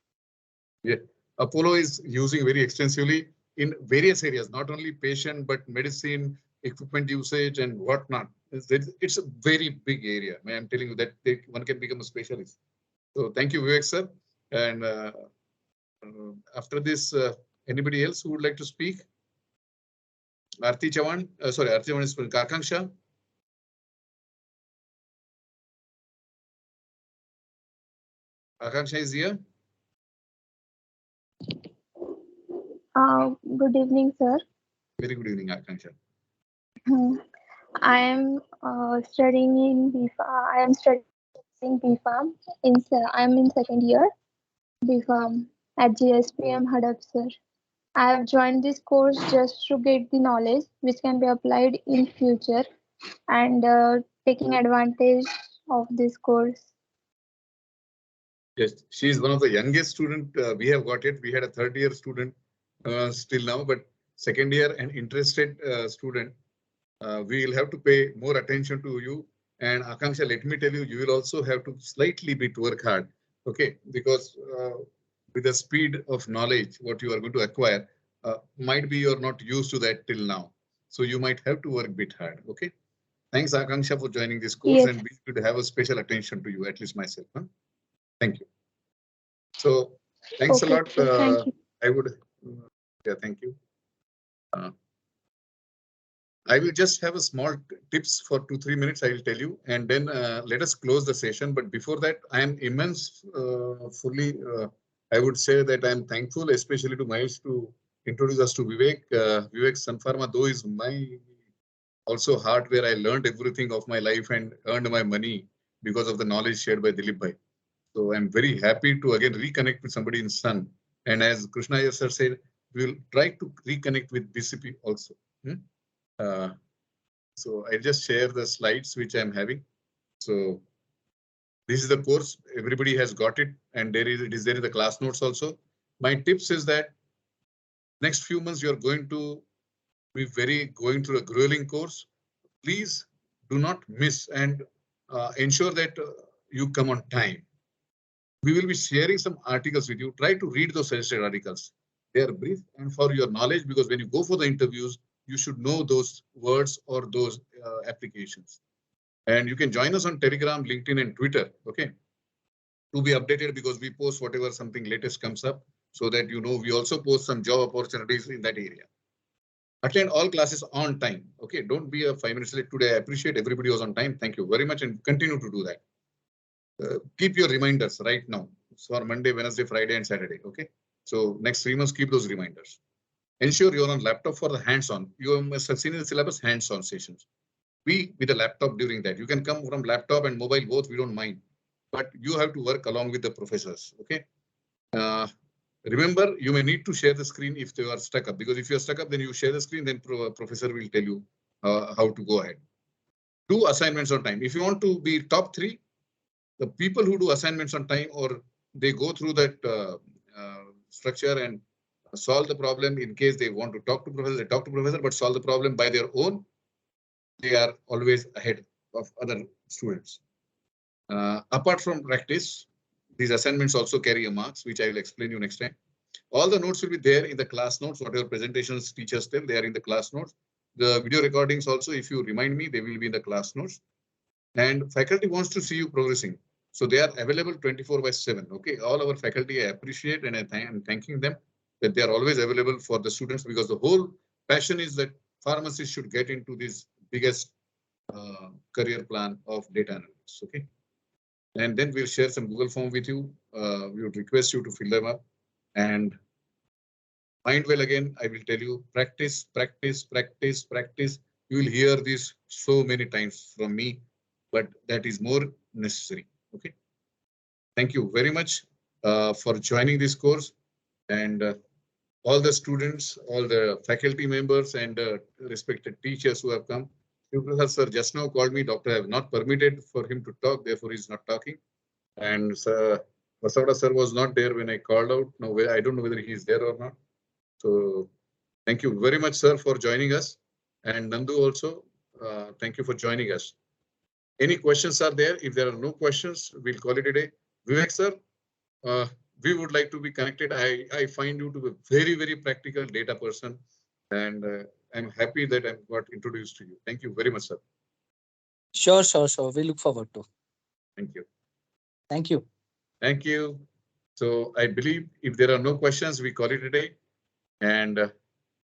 Yeah, Apollo is using very extensively in various areas, not only patient, but medicine, equipment usage and whatnot. It's a very big area. I'm telling you that one can become a specialist. So thank you, Vivek sir. And after this, anybody else who would like to speak? Aarti Chavan, sorry, Aarti Chavan is Kakanksha. Kakanksha is here. Good evening, sir. Very good evening, Akansha. I am studying in BPharm. I am studying BPharm. I am in second year BPharm at GSPM Hadup, sir. I have joined this course just to get the knowledge which can be applied in future and taking advantage of this course. Yes, she is one of the youngest student we have got it. We had a third year student still now, but second year and interested student. We will have to pay more attention to you And Akanksha, let me tell you, you will also have to slightly bit work hard. Okay, because with the speed of knowledge, what you are going to acquire, might be you're not used to that till now. So you might have to work a bit hard. Okay. Thanks, Akanksha, for joining this course, Yes. and we should have a special attention to you, at least myself. Huh? Thank you. So thanks a Okay, lot. sir. Thank you. I would, yeah, thank you. I will just have a small tips for 2-3 minutes. I will tell you, and then let us close the session. But before that, I am fully. I would say that I am thankful, especially to Mahesh, to introduce us to Vivek. Vivek Sun Pharma, though, is my also heart where I learned everything of my life and earned my money because of the knowledge shared by Dilip Bhai. So I'm very happy to again reconnect with somebody in Sun. And as Krishna Iyer sir said, we will try to reconnect with BCP also. So I just share the slides which I'm having. So this is the course. Everybody has got it, and it is there in the class notes also. My tips is that next few months you are going to be going through a grueling course. Please do not miss and ensure that you come on time. We will be sharing some articles with you. Try to read those suggested articles. They are brief and for your knowledge, because when you go for the interviews, you should know those words or those applications. And you can join us on Telegram, LinkedIn, and Twitter. Okay, to be updated, because we post whatever something latest comes up, so that you know we also post some job opportunities in that area. Attend all classes on time. Okay, don't be a 5 minutes late today. I appreciate everybody was on time. Thank you very much, and continue to do that. Keep your reminders right now for Monday, Wednesday, Friday, and Saturday. Okay, so next 3 months, keep those reminders. Ensure you're on laptop for the hands-on. You must have seen in the syllabus hands-on sessions. Be with a laptop during that. You can come from laptop and mobile both. We don't mind, but you have to work along with the professors. Okay. Remember, you may need to share the screen if you are stuck up, because if you are stuck up, then you share the screen, then professor will tell you how to go ahead. Do assignments on time. If you want to be top 3, the people who do assignments on time, or they go through that structure and solve the problem. In case they want to talk to professor, they talk to professor, but solve the problem by their own. They are always ahead of other students. Apart from practice, these assignments also carry a marks, which I will explain you next time. All the notes will be there in the class notes. Whatever presentations teachers tell, they are in the class notes. The video recordings also, if you remind me, they will be in the class notes. And faculty wants to see you progressing. So they are available 24/7. Okay, all our faculty, I appreciate, and I'm thanking them that they are always available for the students, because the whole passion is that pharmacists should get into this biggest career plan of data analytics. Okay, and then we'll share some Google form with you. We would request you to fill them up, and mind well again. I will tell you, practice, practice, practice, practice. You will hear this so many times from me, but that is more necessary. Okay. Thank you very much for joining this course, and all the students, all the faculty members, and respected teachers who have come. Prasad sir just now called me. Doctor have not permitted for him to talk, therefore he's not talking. And Vasavada sir was not there when I called out. No, I don't know whether he's there or not. So thank you very much, sir, for joining us. And Nandu also, thank you for joining us. Any questions are there? If there are no questions, we'll call it a day. Vivek sir, we would like to be connected. I find you to be a very, very practical data person, and I'm happy that I got introduced to you. Thank you very much, sir. Sure, sure, sure. We look forward to. Thank you. Thank you. Thank you. So I believe if there are no questions, we call it a day. And